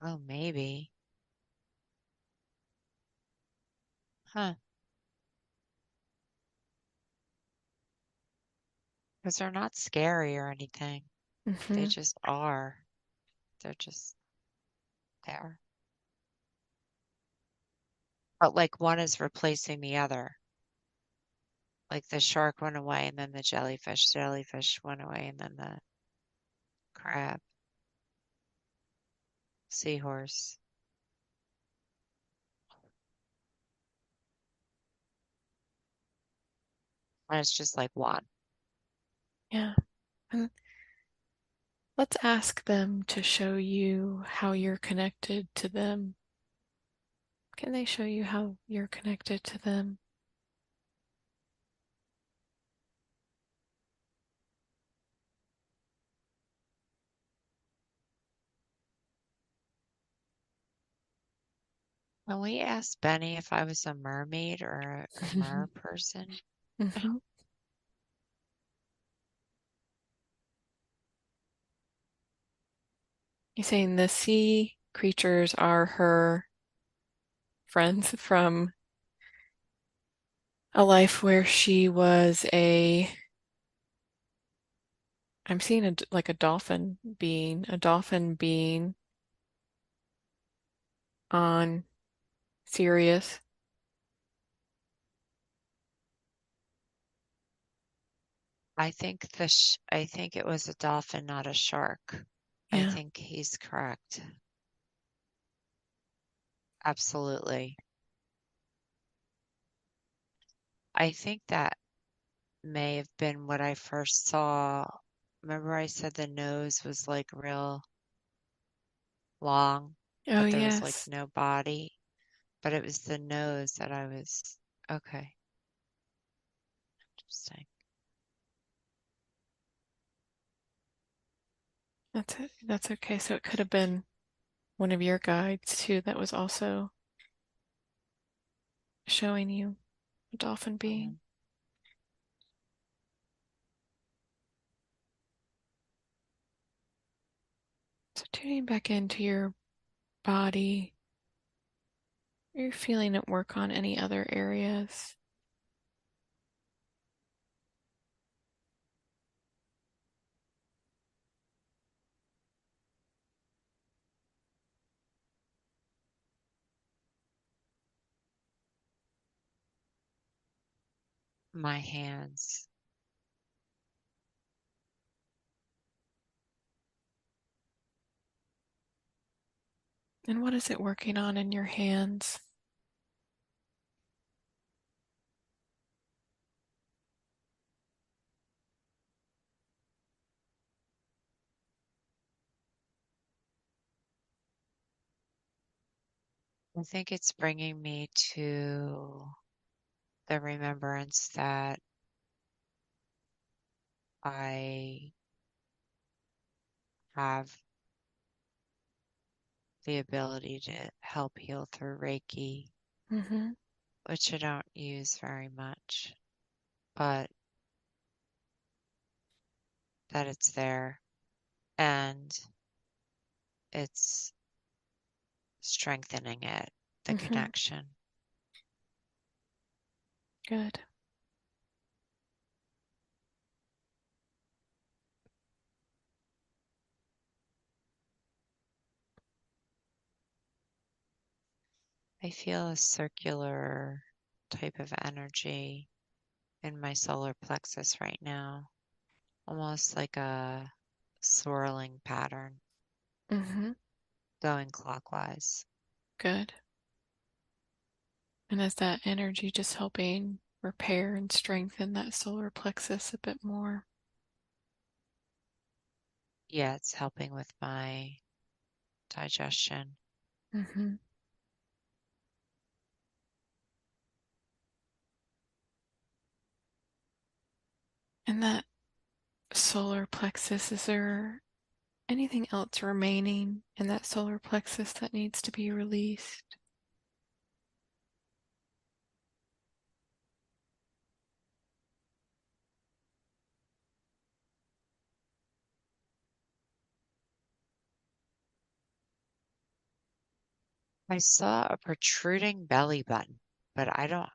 Oh, maybe. Huh. Because they're not scary or anything. They Mm-hmm. just are. They're just there. But like one is replacing the other. Like the shark went away and then the jellyfish went away and then the crab, seahorse. And it's just like one. Yeah. And let's ask them to show you how you're connected to them. Can they show you how you're connected to them? When we asked Benny if I was a mermaid or a mer person, Hmm. You're saying the sea creatures are her friends from a life where she was I'm seeing like a dolphin being on Sirius. I think it was a dolphin, not a shark. I Yeah. think he's correct. Absolutely. I think that may have been what I first saw. Remember I said the nose was like real long, Oh, but there was like yes. no body. But it was the nose that I was, okay, interesting. That's it. That's okay. So it could have been one of your guides too that was also showing you a dolphin being. Mhm. So tuning back into your body, you're feeling it work on any other areas. My hands. And what is it working on in your hands? I think it's bringing me to the remembrance that I have the ability to help heal through Reiki, Mm-hmm. which I don't use very much, but that it's there and it's strengthening it, the Mm-hmm. connection. Good. I feel a circular type of energy in my solar plexus right now, almost like a swirling pattern Mm-hmm. going clockwise. Good. And is that energy just helping repair and strengthen that solar plexus a bit more? Yeah, it's helping with my digestion. Mm-hmm. And that solar plexus, is there anything else remaining in that solar plexus that needs to be released? I saw a protruding belly button, but I don't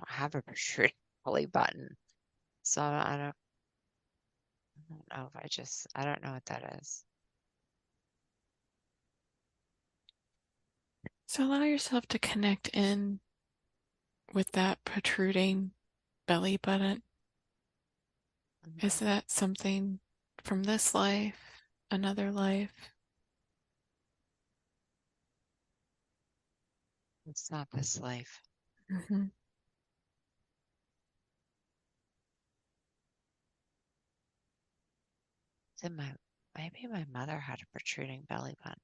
have a protruding belly button. So I don't know if I don't know what that is. So allow yourself to connect in with that protruding belly button. Is Mhm. that something from this life, another life? It's not this life. Mm-hmm. Then maybe my mother had a protruding belly button.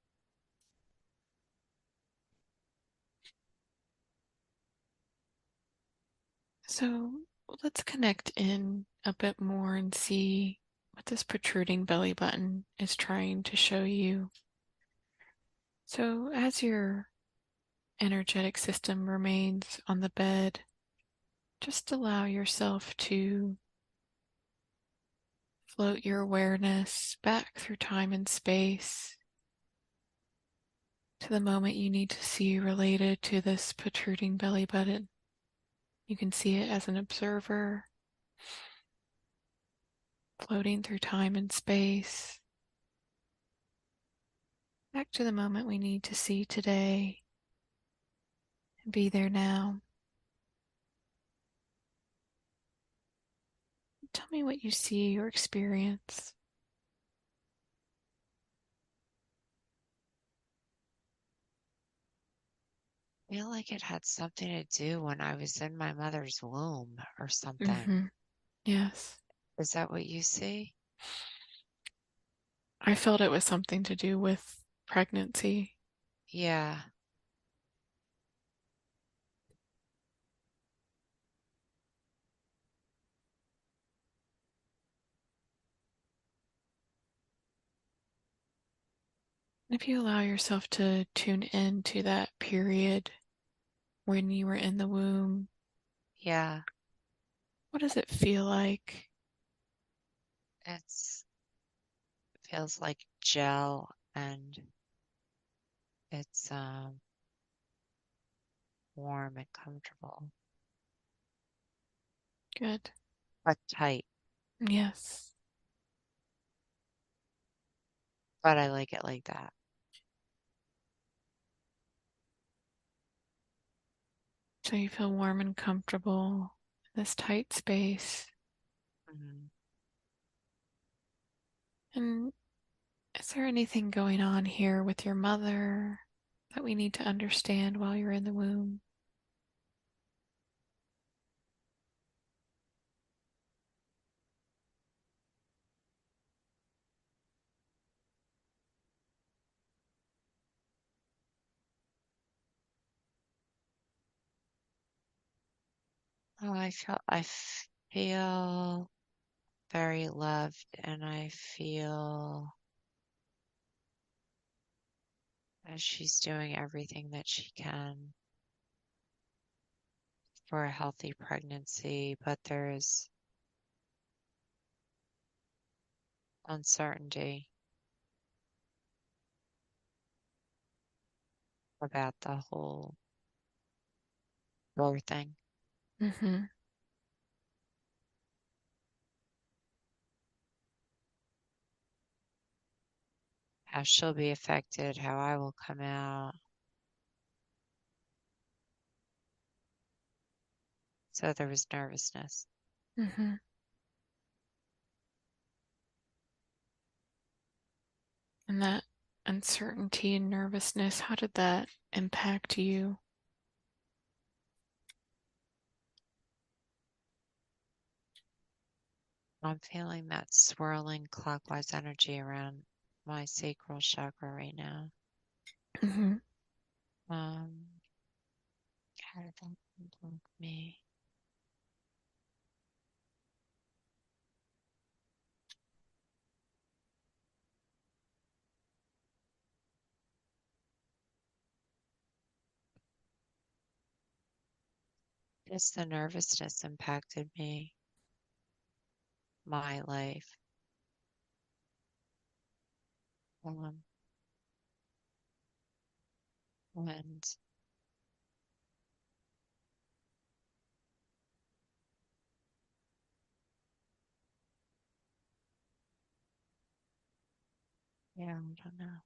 So let's connect in a bit more and see what this protruding belly button is trying to show you. So, as your energetic system remains on the bed, just allow yourself to float your awareness back through time and space to the moment you need to see related to this protruding belly button. You can see it as an observer floating through time and space, back to the moment we need to see today and be there now. Tell me what you see or experience. I feel like it had something to do when I was in my mother's womb or something. Mm-hmm. Yes. Is that what you see? I felt it was something to do with pregnancy. Yeah, If you allow yourself to tune in to that period when you were in the womb, yeah. what does it feel like? It's feels like gel and it's warm and comfortable, Good. but tight. Yes. But I like it like that. So you feel warm and comfortable in this tight space. Mhm. And is there anything going on here with your mother that we need to understand while you're in the womb? Oh, I feel very loved and I feel that she's doing everything that she can for a healthy pregnancy, but there's uncertainty about the whole birthing, Mm-hmm. how she'll be affected, how I will come out. So there was nervousness. Mm-hmm. And that uncertainty and nervousness, how did that impact you? I'm feeling that swirling clockwise energy around my sacral chakra right now. Mm-hmm. Um, how did that influence me? Just the nervousness impacted me, my life. Um, and yeah, I don't know.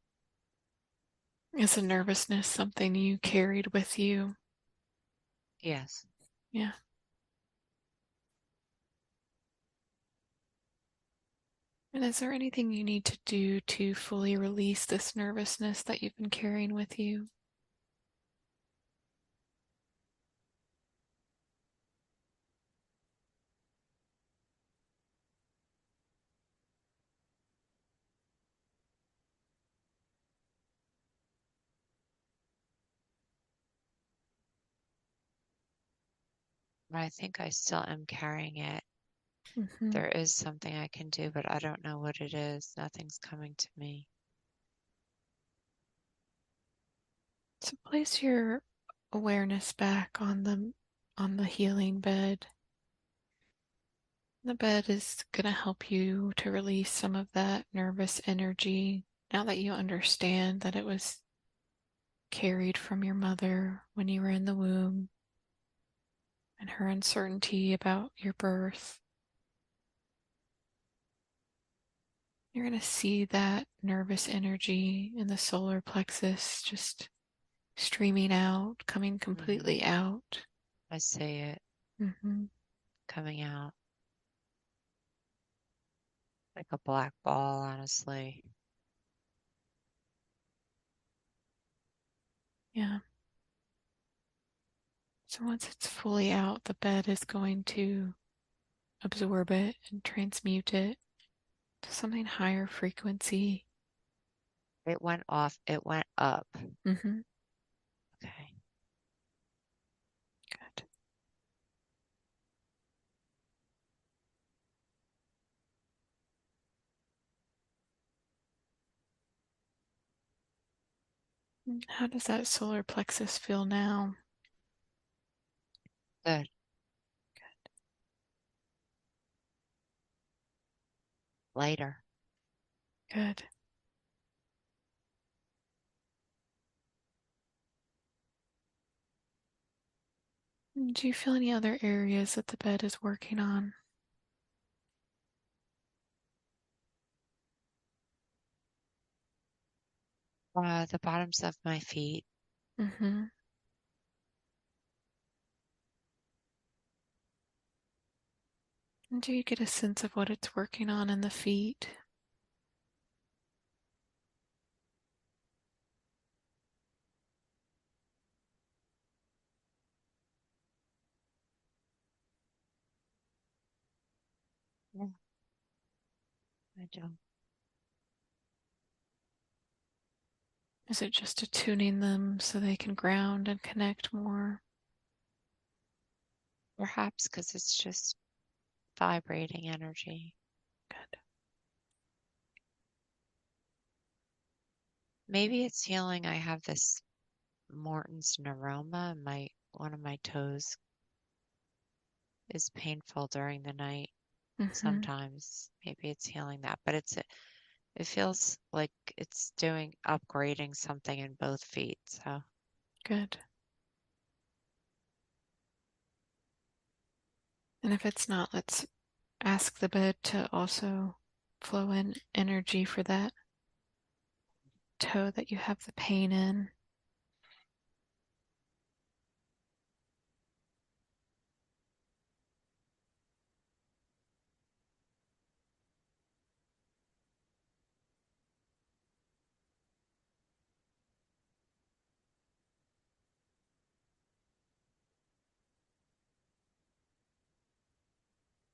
Is the nervousness something you carried with you? Yes, Yeah. And is there anything you need to do to fully release this nervousness that you've been carrying with you? I think I still am carrying it. Mm-hmm. There is something I can do, but I don't know what it is. Nothing's coming to me. So place your awareness back on the healing bed. The bed is going to help you to release some of that nervous energy now that you understand that it was carried from your mother when you were in the womb and her uncertainty about your birth. You're going to see that nervous energy in the solar plexus just streaming out, coming Hmm. completely out. I see it Hmm. coming out like a black ball, honestly. Yeah. So once it's fully out, the bed is going to absorb it and transmute it to something higher frequency. It went off, it went up. Mm-hmm. Okay. Good. How does that solar plexus feel now? Good. Lighter. Good. Do you feel any other areas that the bed is working on? The bottoms of my feet. Mm-hmm. And do you get a sense of what it's working on in the feet? Yeah, I don't. Is it just attuning them so they can ground and connect more? Perhaps because it's just vibrating energy. Good. Maybe it's healing. I have this Morton's neuroma. My one of my toes is painful during the night. Mm-hmm. Sometimes maybe it's healing that, but it feels like it's doing upgrading something in both feet. So Good. And if it's not, let's ask the bed to also flow in energy for that toe that you have the pain in.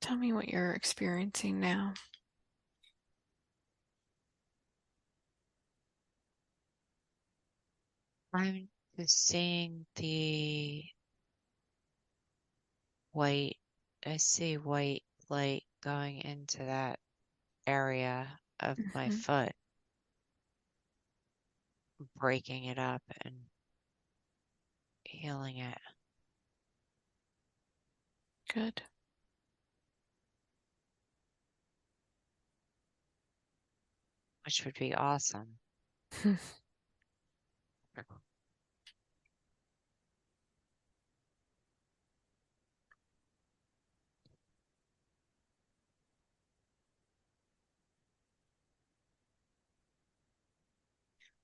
Tell me what you're experiencing now. I'm just seeing the white, I see white light going into that area of my Hmm. foot, breaking it up and healing it, Good. which would be awesome.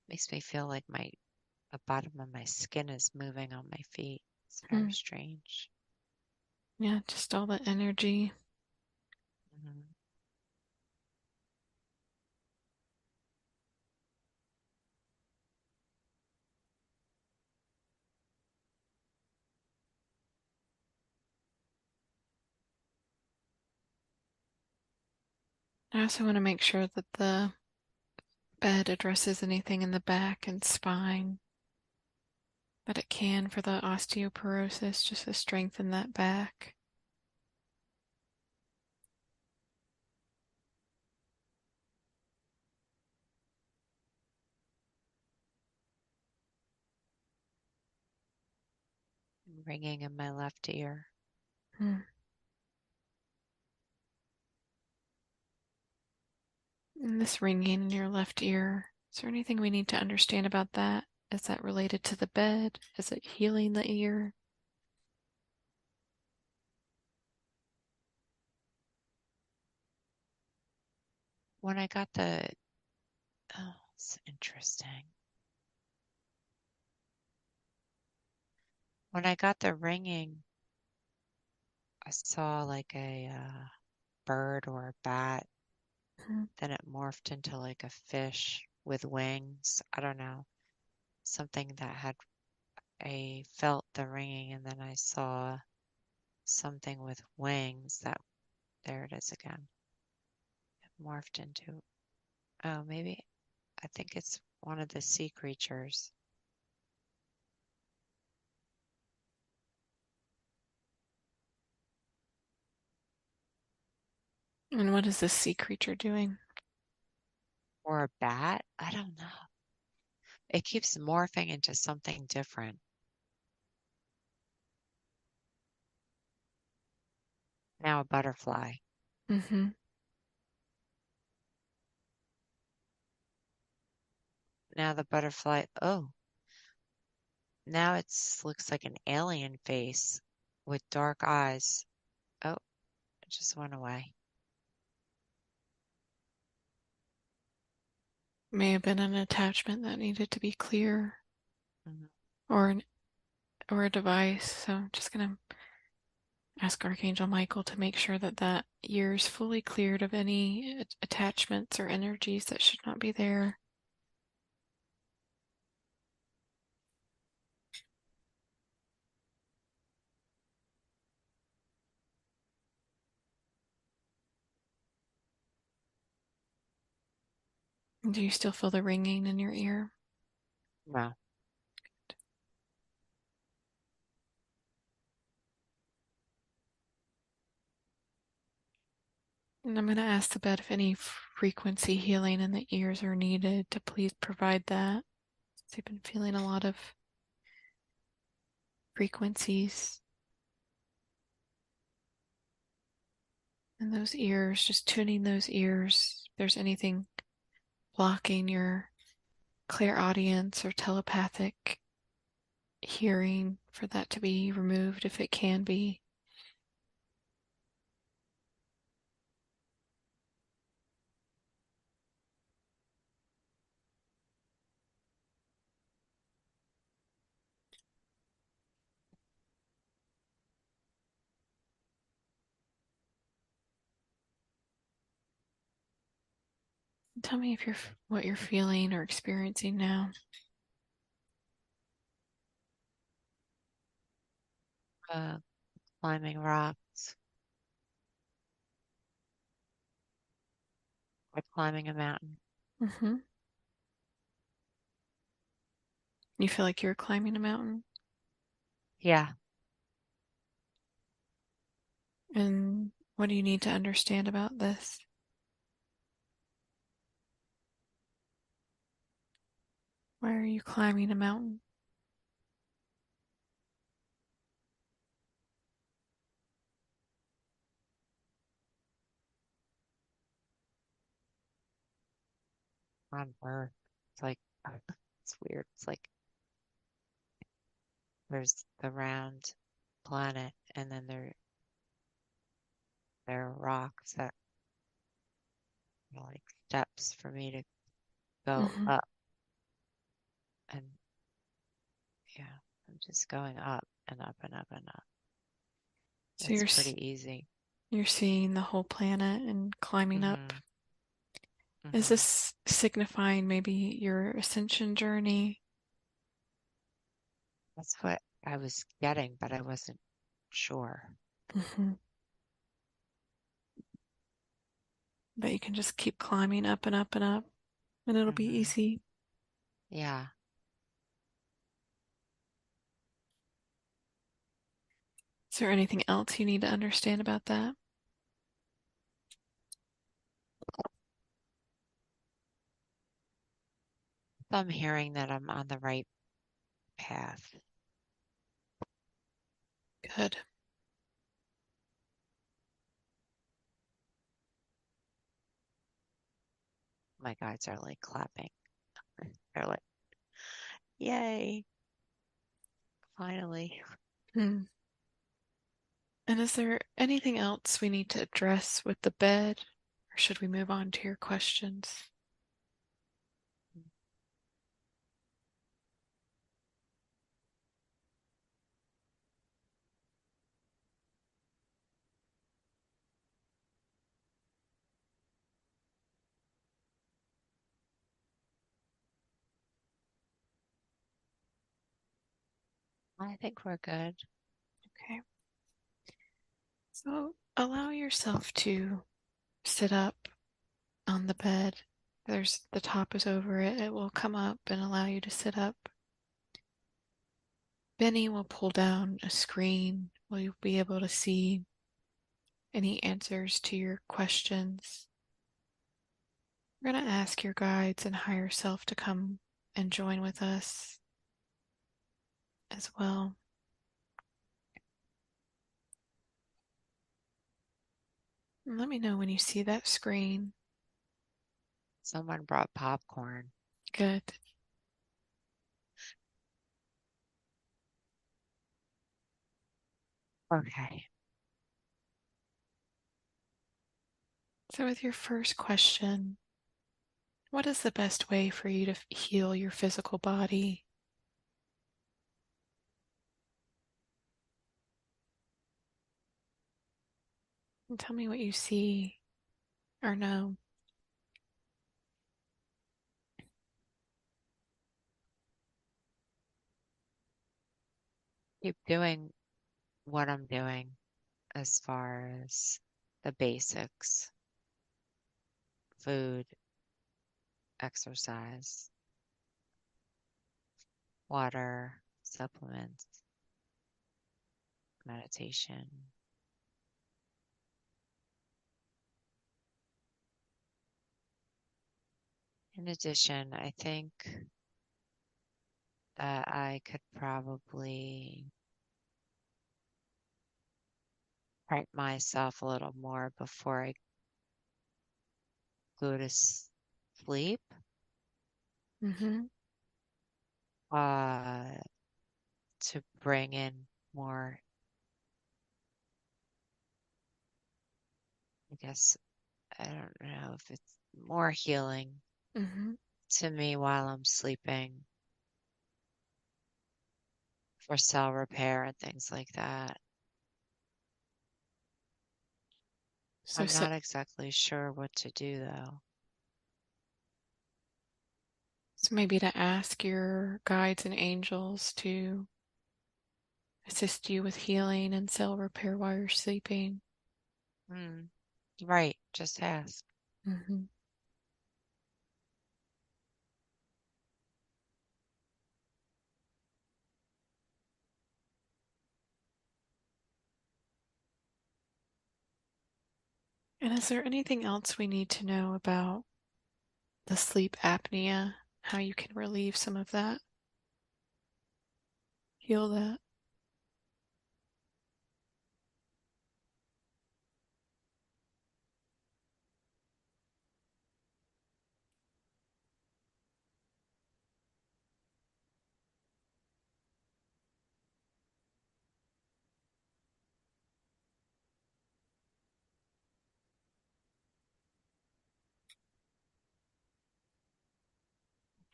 Makes me feel like the bottom of my skin is moving on my feet. It's very strange. Yeah, just all the energy. Mhm. I also want to make sure that the bed addresses anything in the back and spine that it can for the osteoporosis, just to strengthen that back. Ringing in my left ear. Hmm. And this ringing in your left ear, is there anything we need to understand about that? Is that related to the bed? Is it healing the ear? When I got the, oh, it's interesting. When I got the ringing, I saw like a bird or a bat. Hmm. Then it morphed into like a fish with wings. I don't know. Something that had I felt the ringing, and then I saw something with wings that, there it is again. It morphed into, oh, maybe, I think it's one of the sea creatures. And what is this sea creature doing? Or a bat? I don't know. It keeps morphing into something different. Now a butterfly. Mm-hmm. Now the butterfly, oh, now it looks like an alien face with dark eyes. Oh, it just went away. May have been an attachment that needed to be clear, Mhm. or an or a device. So I'm just gonna ask Archangel Michael to make sure that that ear is fully cleared of any attachments or energies that should not be there. Do you still feel the ringing in your ear? No. And I'm going to ask the bed if any frequency healing in the ears are needed to please provide that. So I've been feeling a lot of frequencies in those ears, just tuning those ears. If there's anything blocking your clairaudience or telepathic hearing, for that to be removed if it can be. Tell me if you're what you're feeling or experiencing now. Uh, Climbing rocks, like climbing a mountain. Mm-hmm. You feel like you're climbing a mountain? Yeah. And what do you need to understand about this? Why are you climbing a mountain? On Earth. It's like, it's weird. It's like there's the round planet, and then there are rocks that are like steps for me to go Hmm. up. And yeah, I'm just going up and up and up and up. So It's pretty easy. you're seeing the whole planet and climbing up. Hmm. Is Hmm. this signifying maybe your ascension journey? That's what I was getting, but I wasn't sure. Hmm. But you can just keep climbing up and up and up, and it'll be Hmm. easy. Yeah. Is there anything else you need to understand about that? So I'm hearing that I'm on the right path. Good. My guides are like clapping. They're like, yay, finally. Hmm. And is there anything else we need to address with the bed, or should we move on to your questions? I think we're good. Okay. So allow yourself to sit up on the bed. There's the top is over it. It will come up and allow you to sit up. Benny will pull down a screen where you'll be able to see any answers to your questions. We're going to ask your guides and higher self to come and join with us as well. And let me know when you see that screen. Someone brought popcorn. Good. Okay. So, with your first question, what is the best way for you to heal your physical body? And tell me what you see or know. Keep doing what I'm doing as far as the basics: food, exercise, water, supplements, meditation. In addition, I think that I could probably prep myself a little more before I go to sleep, Mm-hmm. uh, to bring in more, I guess, I don't know if it's more healing Mm-hmm. to me while I'm sleeping for cell repair and things like that. So, I'm so, not exactly sure what to do though. so maybe to ask your guides and angels to assist you with healing and cell repair while you're sleeping. Hmm. Right, just ask. Mm-hmm. And is there anything else we need to know about the sleep apnea? How you can relieve some of that? Heal that?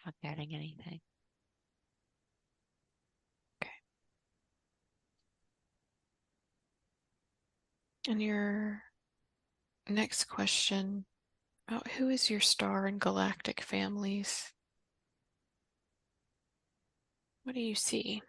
Not getting anything. Okay. And your next question about who is your star and galactic families? What do you see?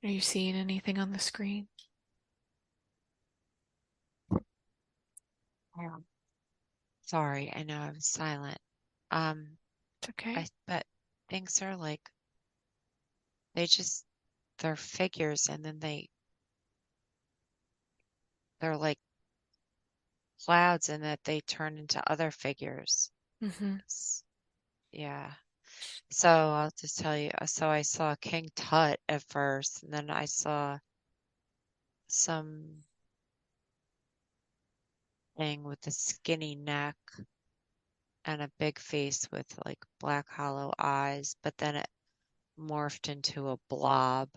Are you seeing anything on the screen? Yeah. Sorry, I know I was silent. Um, It's okay. but things are like they just they're figures and then they're like clouds and that they turn into other figures. Mm-hmm. Yeah. So I'll just tell you. So I saw King Tut at first, and then I saw some thing with a skinny neck and a big face with like black hollow eyes, but then it morphed into a blob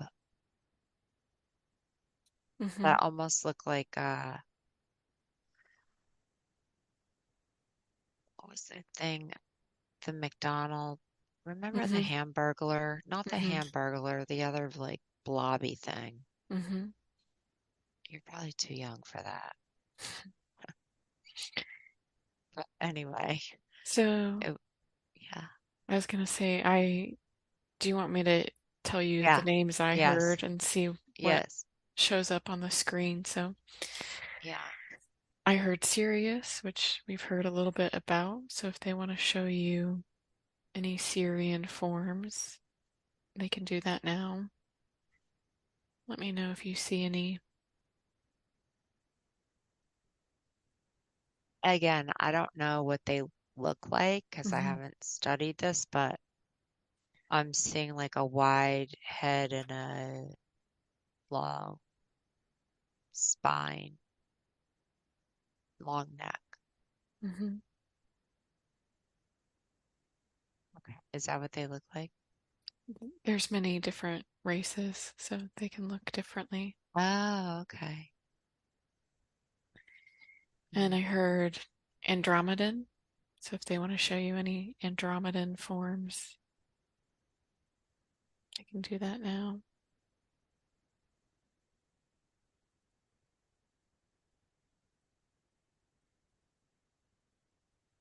Mm-hmm. that almost looked like what was the thing? The McDonald. Remember the Mm-hmm. Hamburglar? Not the Mm-hmm. Hamburglar, the other like blobby thing. Mm-hmm. You're probably too young for that. But anyway, So it, yeah. I was gonna say, I do you want me to tell you the Yeah. names I Yes. heard and see what Yes. shows up on the screen? So Yeah. I heard Sirius, which we've heard a little bit about. So if they want to show you any Syrian forms, they can do that now. Let me know if you see any. Again, I don't know what they look like because I Mm-hmm. haven't studied this, but I'm seeing like a wide head and a long spine, long neck. Mm-hmm. Okay. Is that what they look like? There's many different races, so they can look differently. Oh, okay. And Hmm. I heard Andromedan. So if they want to show you any Andromedan forms, I can do that now.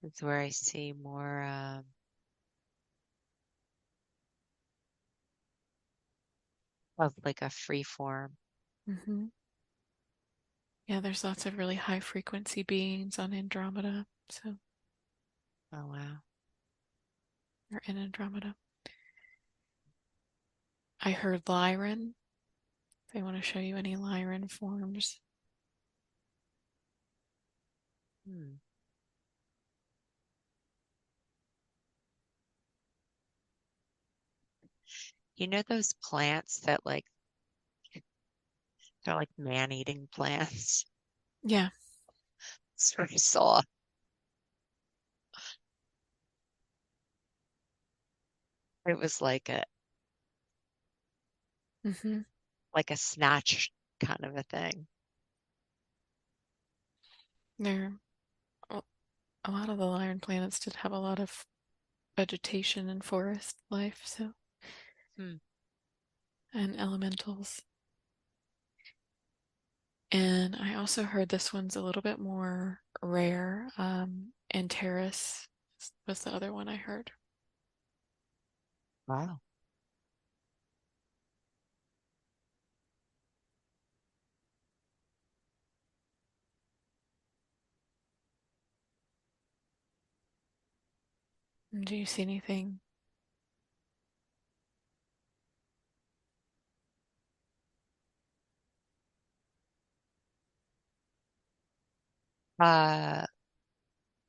It's where I see more of like a free form. Mm-hmm. Yeah, there's lots of really high frequency beings on Andromeda. So, Oh, wow. or in Andromeda. I heard Lyran. If they want to show you any Lyran forms. Hmm. You know those plants that like they're like man-eating plants? Yeah. That's what I saw. It was Mm-hmm. like a snatch kind of a thing. There, a lot of the Lyran planets did have a lot of vegetation and forest life, so, Hmm. and elementals. And I also heard this one's a little bit more rare. Antares was the other one I heard. Wow. Do you see anything? Uh,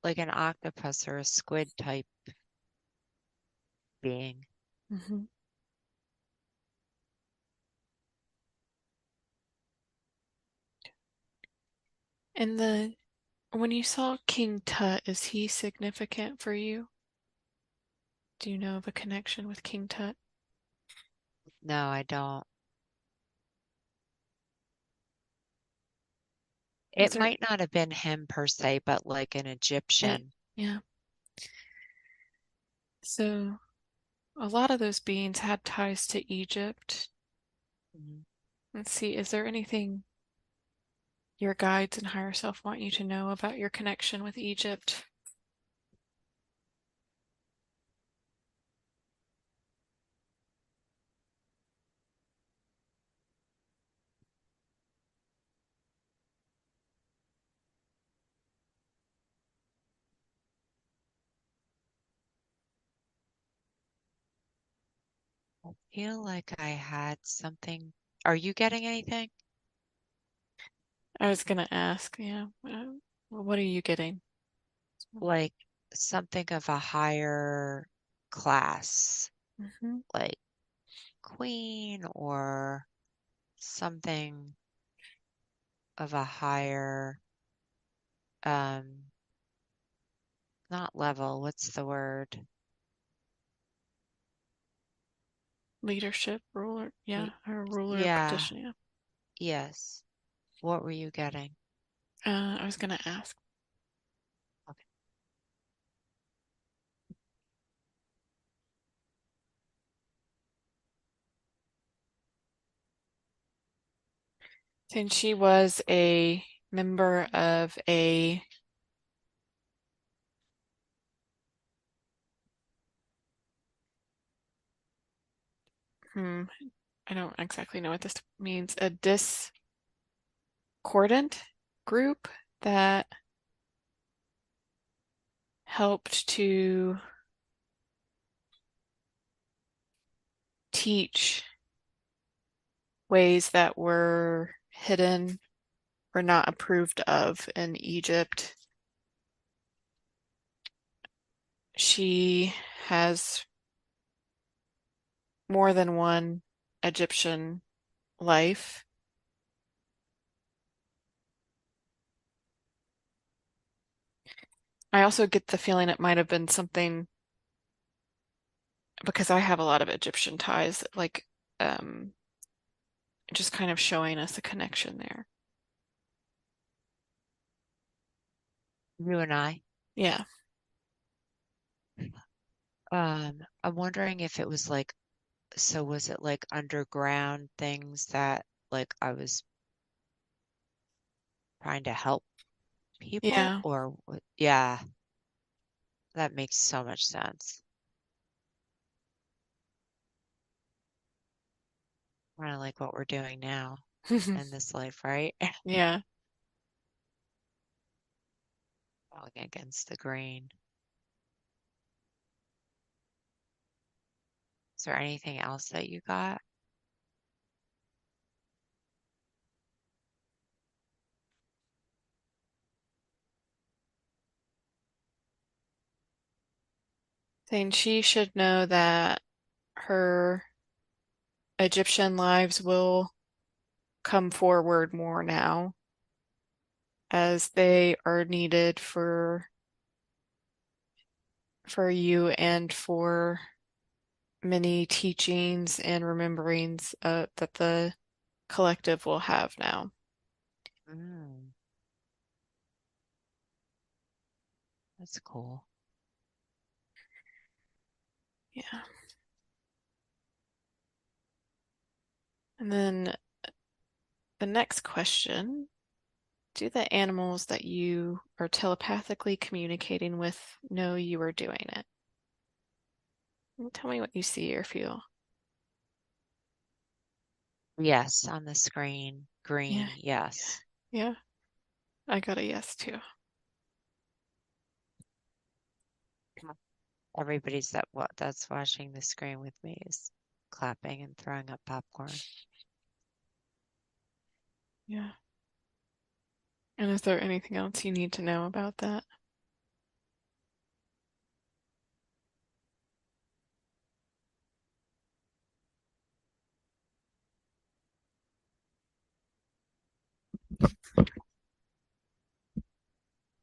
like an octopus or a squid type being. Hmm. And when you saw King Tut, is he significant for you? Do you know of a connection with King Tut? No, I don't. Is It there might not have been him per se, but like an it? Egyptian. Yeah. So a lot of those beings had ties to Egypt. Mhm. Let's see, is there anything your guides and higher self want you to know about your connection with Egypt? I feel like I had something. Are you getting anything? I was gonna ask, yeah. Well, what are you getting? Like something of a higher class, Hmm. like queen or something of a higher, um, not level, what's the word? Leadership, ruler, Y- yeah, or ruler Yeah, petition, yeah. yes. What were you getting? I was gonna ask. Okay. Since she was a member of a, hmm, I don't exactly know what this means, a discordant group that helped to teach ways that were hidden or not approved of in Egypt. She has more than one Egyptian life. I also get the feeling it might have been something because I have a lot of Egyptian ties, like um, just kind of showing us a connection there. You and I. Yeah. I'm wondering if it was like, so was it like underground things that like I was trying to help people Yeah. or yeah, that makes so much sense. Kind of like what we're doing now in this life, right? Yeah. Going against the grain. Is there anything else that you got? Saying she should know that her Egyptian lives will come forward more now as they are needed for you and for many teachings and rememberings that the collective will have now. Mm, that's cool. Yeah. And then The next question, do the animals that you are telepathically communicating with know you are doing it? Tell me what you see or feel. Yes, on the screen, Yeah, green, yes. yeah, I got a yes too. Everybody's that's watching the screen with me is clapping and throwing up popcorn. Yeah. And is there anything else you need to know about that?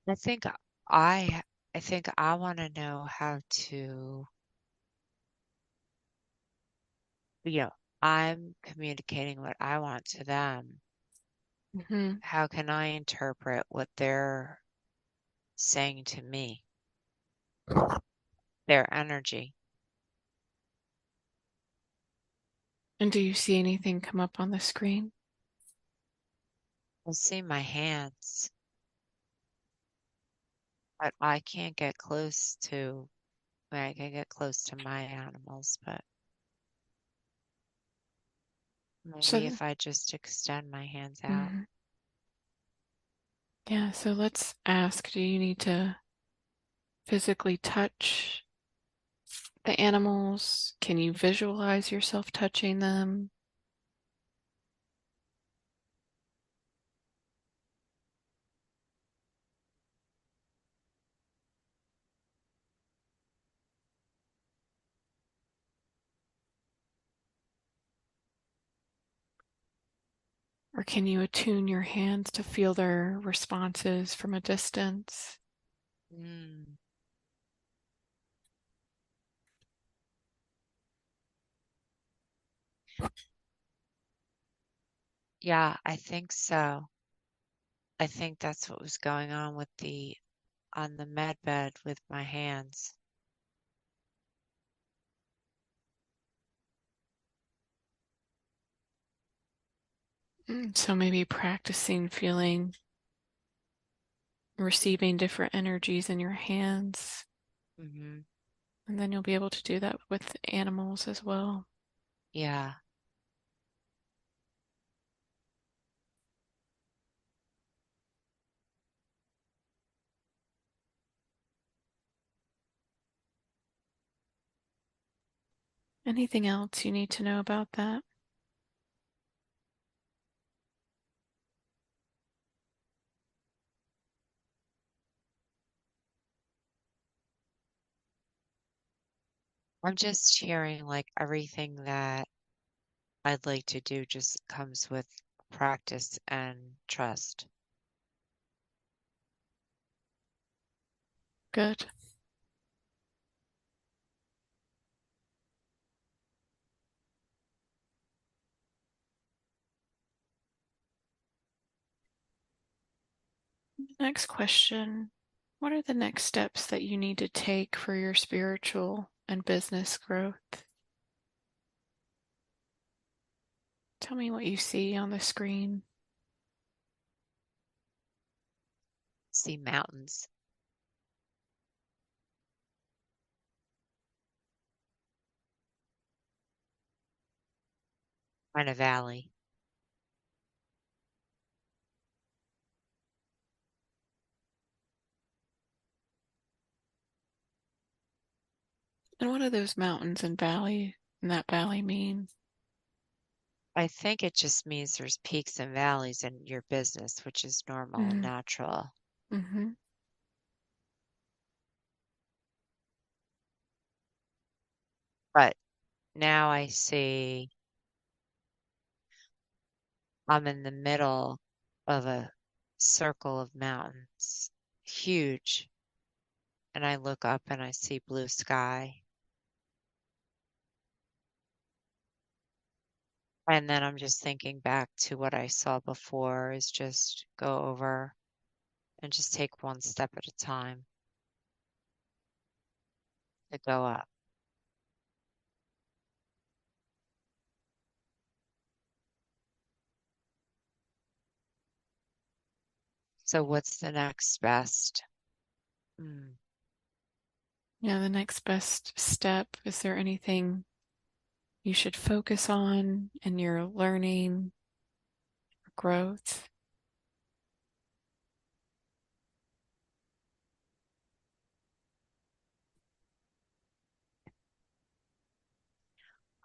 I think I I think I want to know how to, you know, I'm communicating what I want to them. Hmm. How can I interpret what they're saying to me, their energy? And do you see anything come up on the screen? I see my hands, but I can't get close to, well, I can get close to my animals, but maybe So, if I just extend my hands out. mhm. Yeah, so let's ask, do you need to physically touch the animals? Can you visualize yourself touching them? Or can you attune your hands to feel their responses from a distance? Mm, yeah, I think so. I think that's what was going on with on the med bed with my hands. So maybe practicing feeling, receiving different energies in your hands, Hmm. and then you'll be able to do that with animals as well. Yeah. Anything else you need to know about that? I'm just hearing like everything that I'd like to do just comes with practice and trust. Good. Next question. What are the next steps that you need to take for your spiritual and business growth? Tell me what you see on the screen. See mountains and a valley. And what do those mountains and that valley mean? I think it just means there's peaks and valleys in your business, which is normal and Mm-hmm. natural. Mm-hmm. But now I see I'm in the middle of a circle of mountains, huge, and I look up and I see blue sky. And then I'm just thinking back to what I saw before is just go over and just take one step at a time to go up. So what's the next best? Hmm, Yeah, the next best step. Is there anything you should focus on in your learning or growth?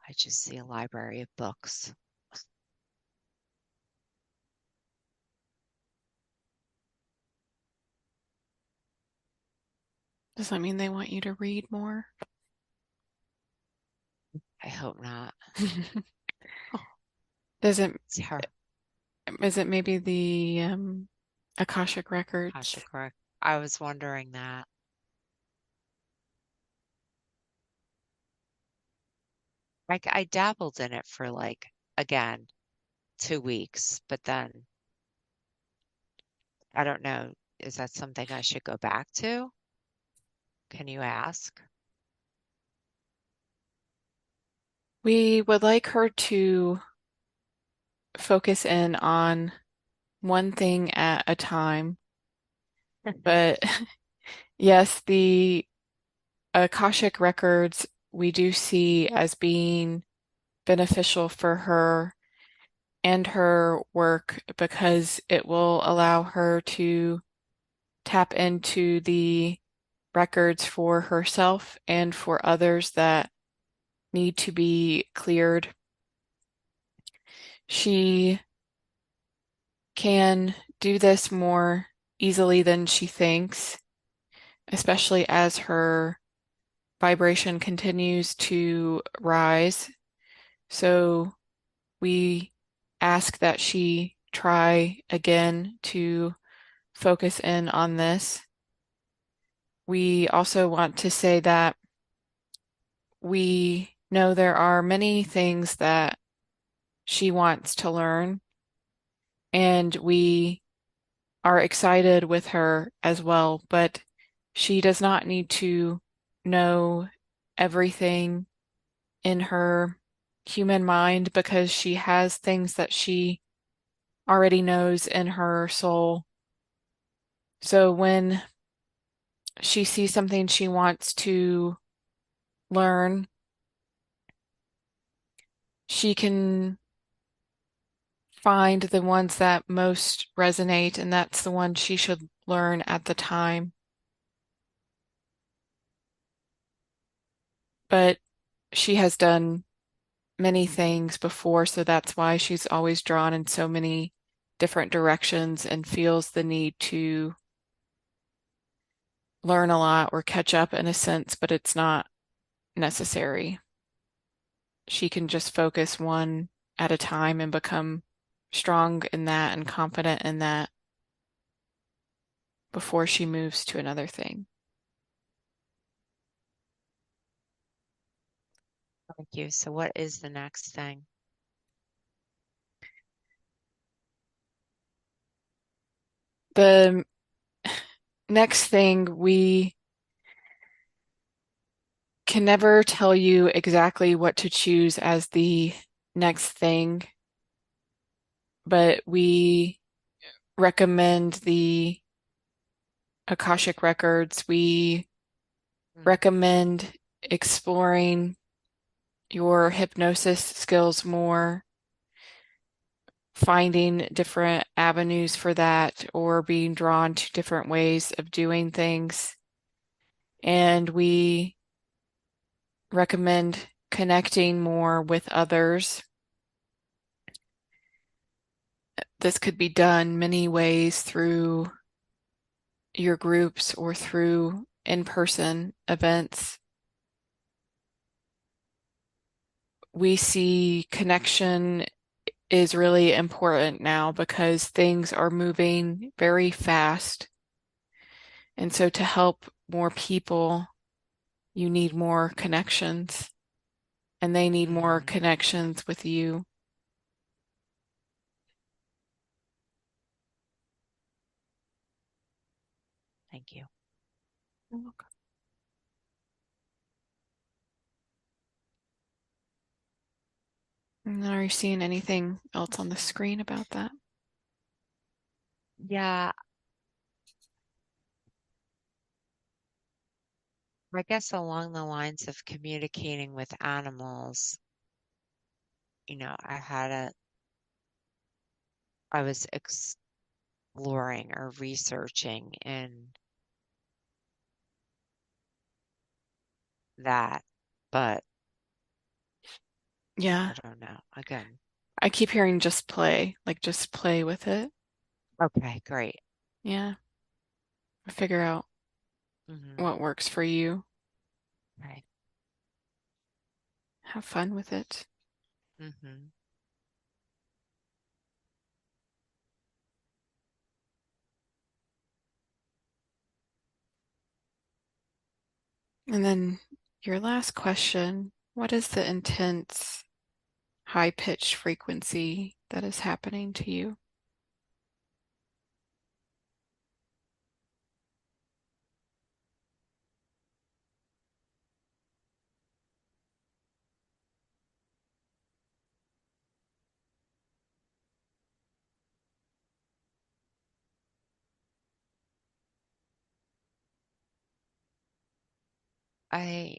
I just see a library of books. Does that mean they want you to read more? I hope not. Does it, It's her. is it maybe the Akashic Kasha, records? correct. I was wondering that. I dabbled in it for like, again, 2 weeks, but then I don't know. Is that something I should go back to? Can you ask? We would like her to focus in on one thing at a time. But yes, the Akashic records we do see as being beneficial for her and her work because it will allow her to tap into the records for herself and for others that need to be cleared. She can do this more easily than she thinks, especially as her vibration continues to rise. So we ask that she try again to focus in on this. We also want to say that we know there are many things that she wants to learn, and we are excited with her as well, but she does not need to know everything in her human mind because she has things that she already knows in her soul. So when she sees something she wants to learn, she can find the ones that most resonate, and that's the one she should learn at the time. But she has done many things before, so that's why she's always drawn in so many different directions and feels the need to learn a lot or catch up in a sense, but it's not necessary. She can just focus one at a time and become strong in that and confident in that before she moves to another thing. Thank you. So what is the next thing? The next thing, we can never tell you exactly what to choose as the next thing, but we recommend the Akashic records. We Hmm, recommend exploring your hypnosis skills more, finding different avenues for that, or being drawn to different ways of doing things. And we recommend connecting more with others. This could be done many ways through your groups or through in-person events. We see connection is really important now because things are moving very fast. And so to help more people, you need more connections, and they need more mm-hmm. connections with you. Thank you. You're welcome. And are you seeing anything else on the screen about that? Yeah, I guess along the lines of communicating with animals, I was exploring or researching in that, but Yeah. I don't know. Again, I keep hearing just play, like just play with it. okay, great. Yeah. Figure out Hmm. what works for you. Right. Have fun with it. Hmm. And then your last question, what is the intense, high-pitched frequency that is happening to you? I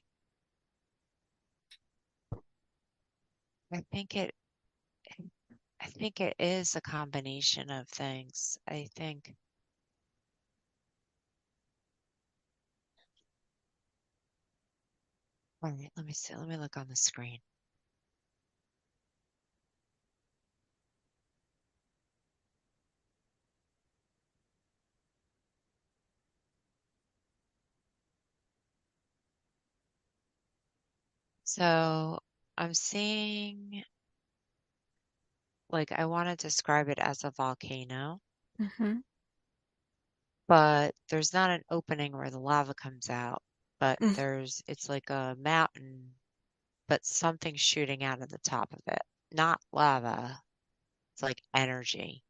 I think it I think it is a combination of things. I think, all right, let me see. Let me look on the screen. So I'm seeing, like, I want to describe it as a volcano, Mm-hmm. but there's not an opening where the lava comes out, but Mm. it's like a mountain, but something shooting out of the top of it. Not lava, it's like energy.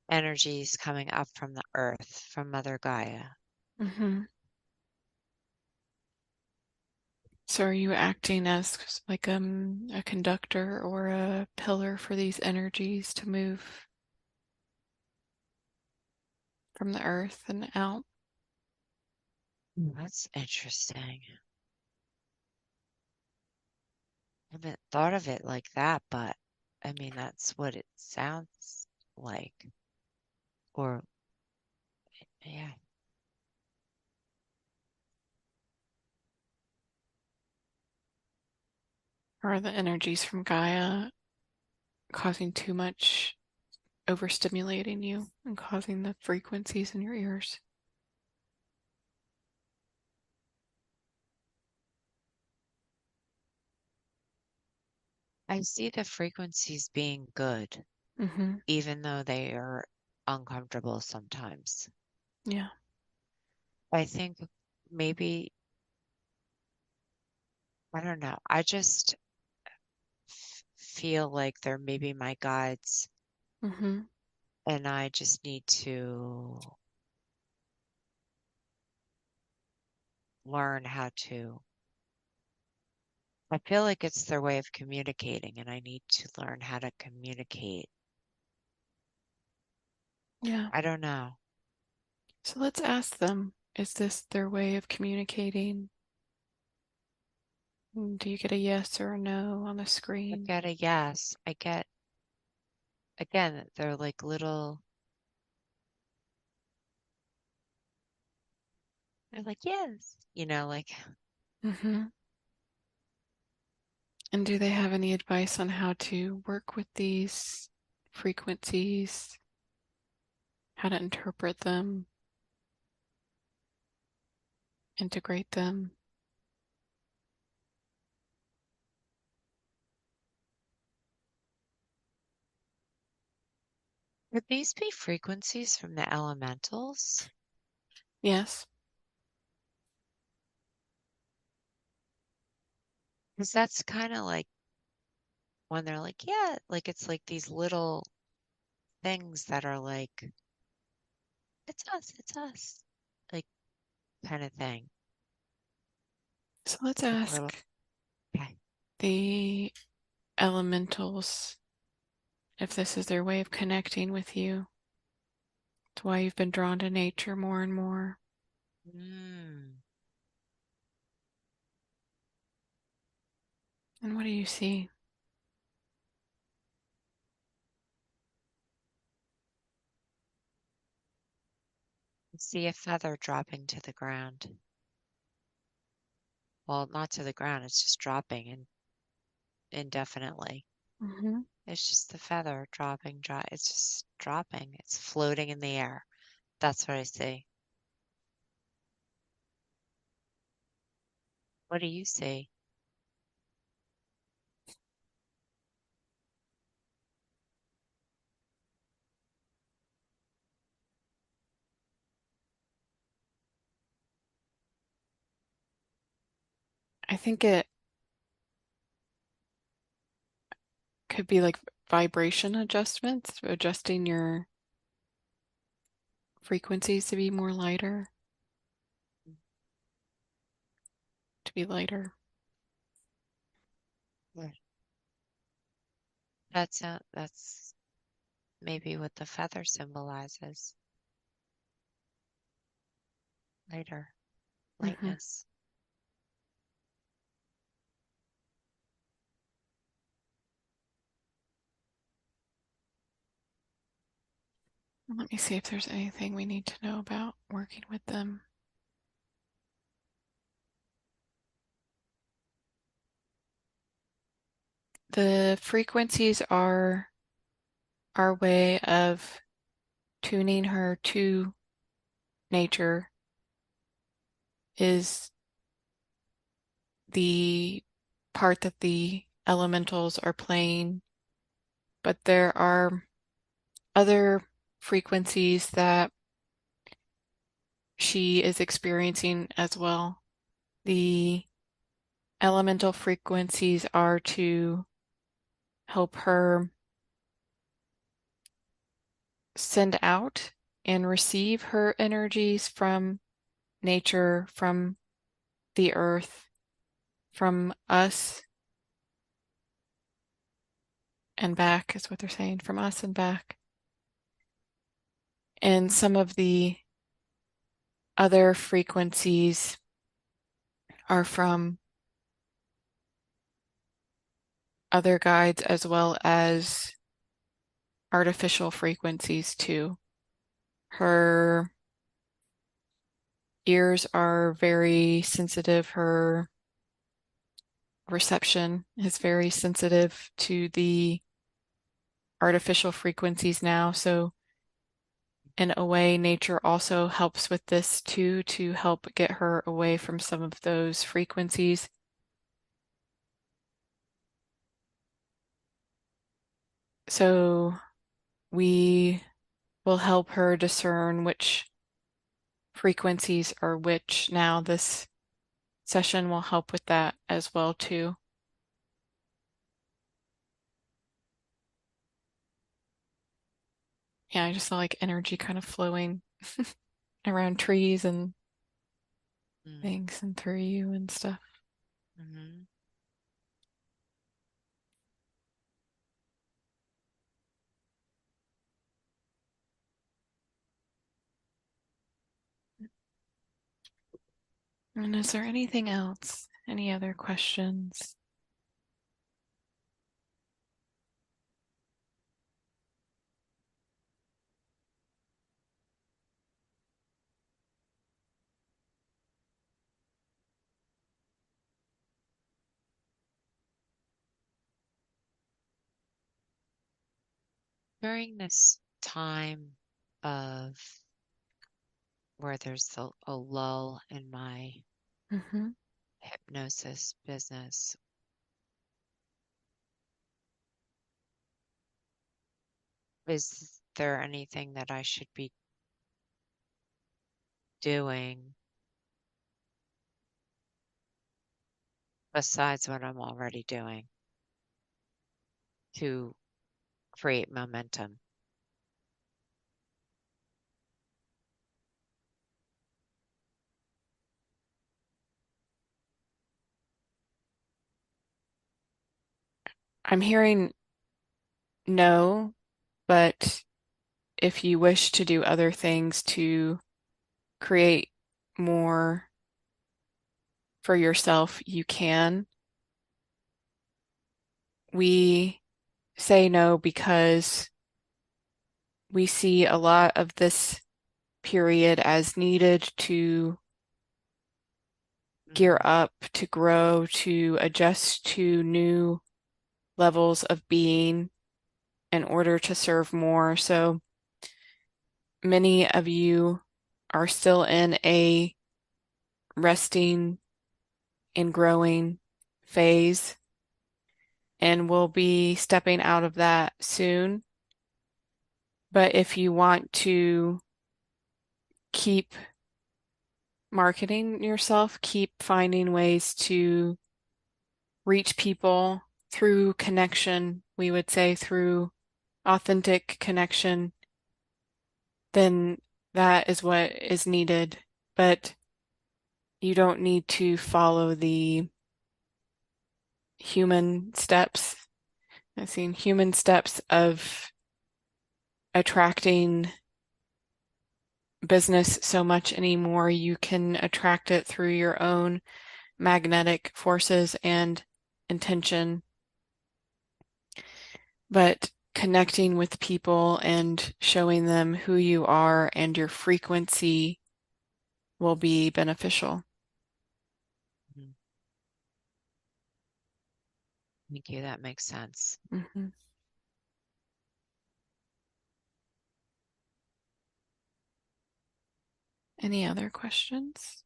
Energies coming up from the earth, from Mother Gaia. Mm-hmm. So are you acting as like a conductor or a pillar for these energies to move from the earth and out? That's interesting. I haven't thought of it like that, but I mean, that's what it sounds like. Or, yeah, Or are the energies from Gaia causing too much overstimulating you and causing the frequencies in your ears? I see the frequencies being good, Mm-hmm. even though they are uncomfortable sometimes. Yeah. I think maybe, I don't know, I just feel like they're maybe my guides, Mm-hmm. and I just need to learn how to. I feel like it's their way of communicating, and I need to learn how to communicate. Yeah. I don't know. So let's ask them, is this their way of communicating? Do you get a yes or a no on the I screen? get a yes. I get, again, they're like they're like, yes, like, Mm-hmm. And do they have any advice on how to work with these frequencies, how to interpret them, integrate them? could these be frequencies from the elementals? Yes. Because that's kind of like when they're like, yeah, like it's like these little things that are like, it's us, like kind of thing. So let's Like little, ask okay. the elementals if this is their way of connecting with you. It's why you've been drawn to nature more and more. Mm. And what do you see? See a feather dropping to the ground. Well, not to the ground, it's just dropping indefinitely. Mm-hmm. It's just the feather dropping, it's just dropping. It's floating in the air. That's what I see. What do you see? I think it could be like vibration adjustments, adjusting your frequencies to be more lighter, to be lighter. Yeah. That's maybe what the feather symbolizes. Lighter, Mm-hmm. lightness. Let me see if there's anything we need to know about working with them. The frequencies are our way of tuning her to nature, is the part that the elementals are playing, but there are other frequencies that she is experiencing as well. The elemental frequencies are to help her send out and receive her energies from nature, from the earth, from us and back, is what they're saying, from us and back. And some of the other frequencies are from other guides as well as artificial frequencies too. Her ears are very sensitive. Her reception is very sensitive to the artificial frequencies now. So, in a way, nature also helps with this too, to help get her away from some of those frequencies. So, we will help her discern which frequencies are which. Now, this session will help with that as well too. Yeah, I just saw like energy kind of flowing around trees and Mm. things and through you and stuff. Hmm. And is there anything else? Any other questions? During this time of where there's a lull in my Mm-hmm. hypnosis business, is there anything that I should be doing besides what I'm already doing to create momentum? I'm hearing no, but if you wish to do other things to create more for yourself, you can. We say no because we see a lot of this period as needed to gear Mm-hmm. up, to grow, to adjust to new levels of being in order to serve more. So many of you are still in a resting and growing phase and will be stepping out of that soon. But if you want to keep marketing yourself, keep finding ways to reach people through connection, we would say through authentic connection, then that is what is needed. But you don't need to follow the human steps. I've seen human steps of attracting business so much anymore. You can attract it through your own magnetic forces and intention. But connecting with people and showing them who you are and your frequency will be beneficial. Mm-hmm. Thank you. That makes sense. Mhm. Any other questions?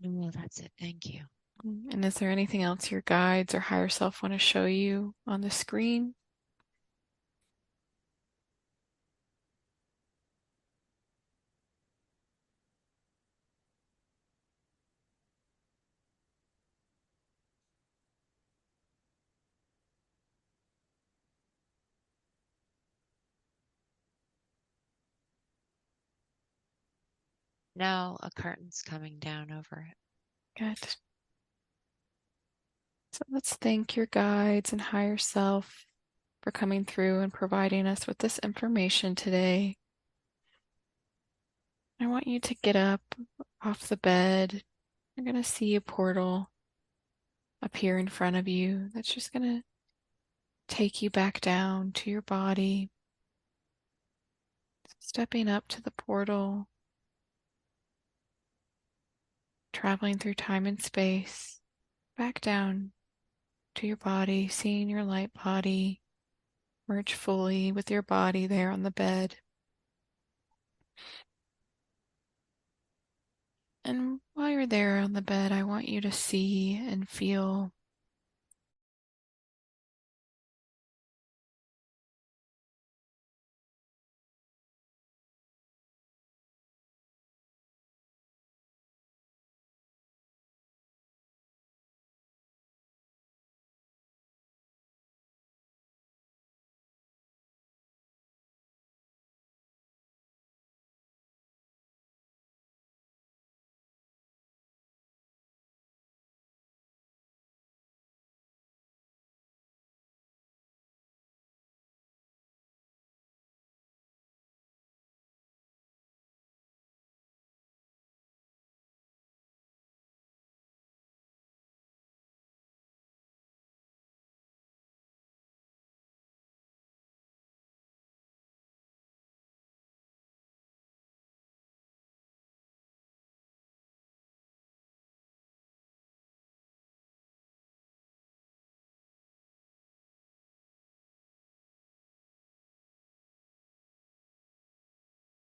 No, that's it. Thank you. And is there anything else your guides or higher self want to show you on the screen? Now a curtain's coming down over it. Good. So let's thank your guides and higher self for coming through and providing us with this information today. I want you to get up off the bed. You're going to see a portal appear in front of you that's just going to take you back down to your body, stepping up to the portal, traveling through time and space, back down to your body, seeing your light body merge fully with your body there on the bed. And while you're there on the bed, I want you to see and feel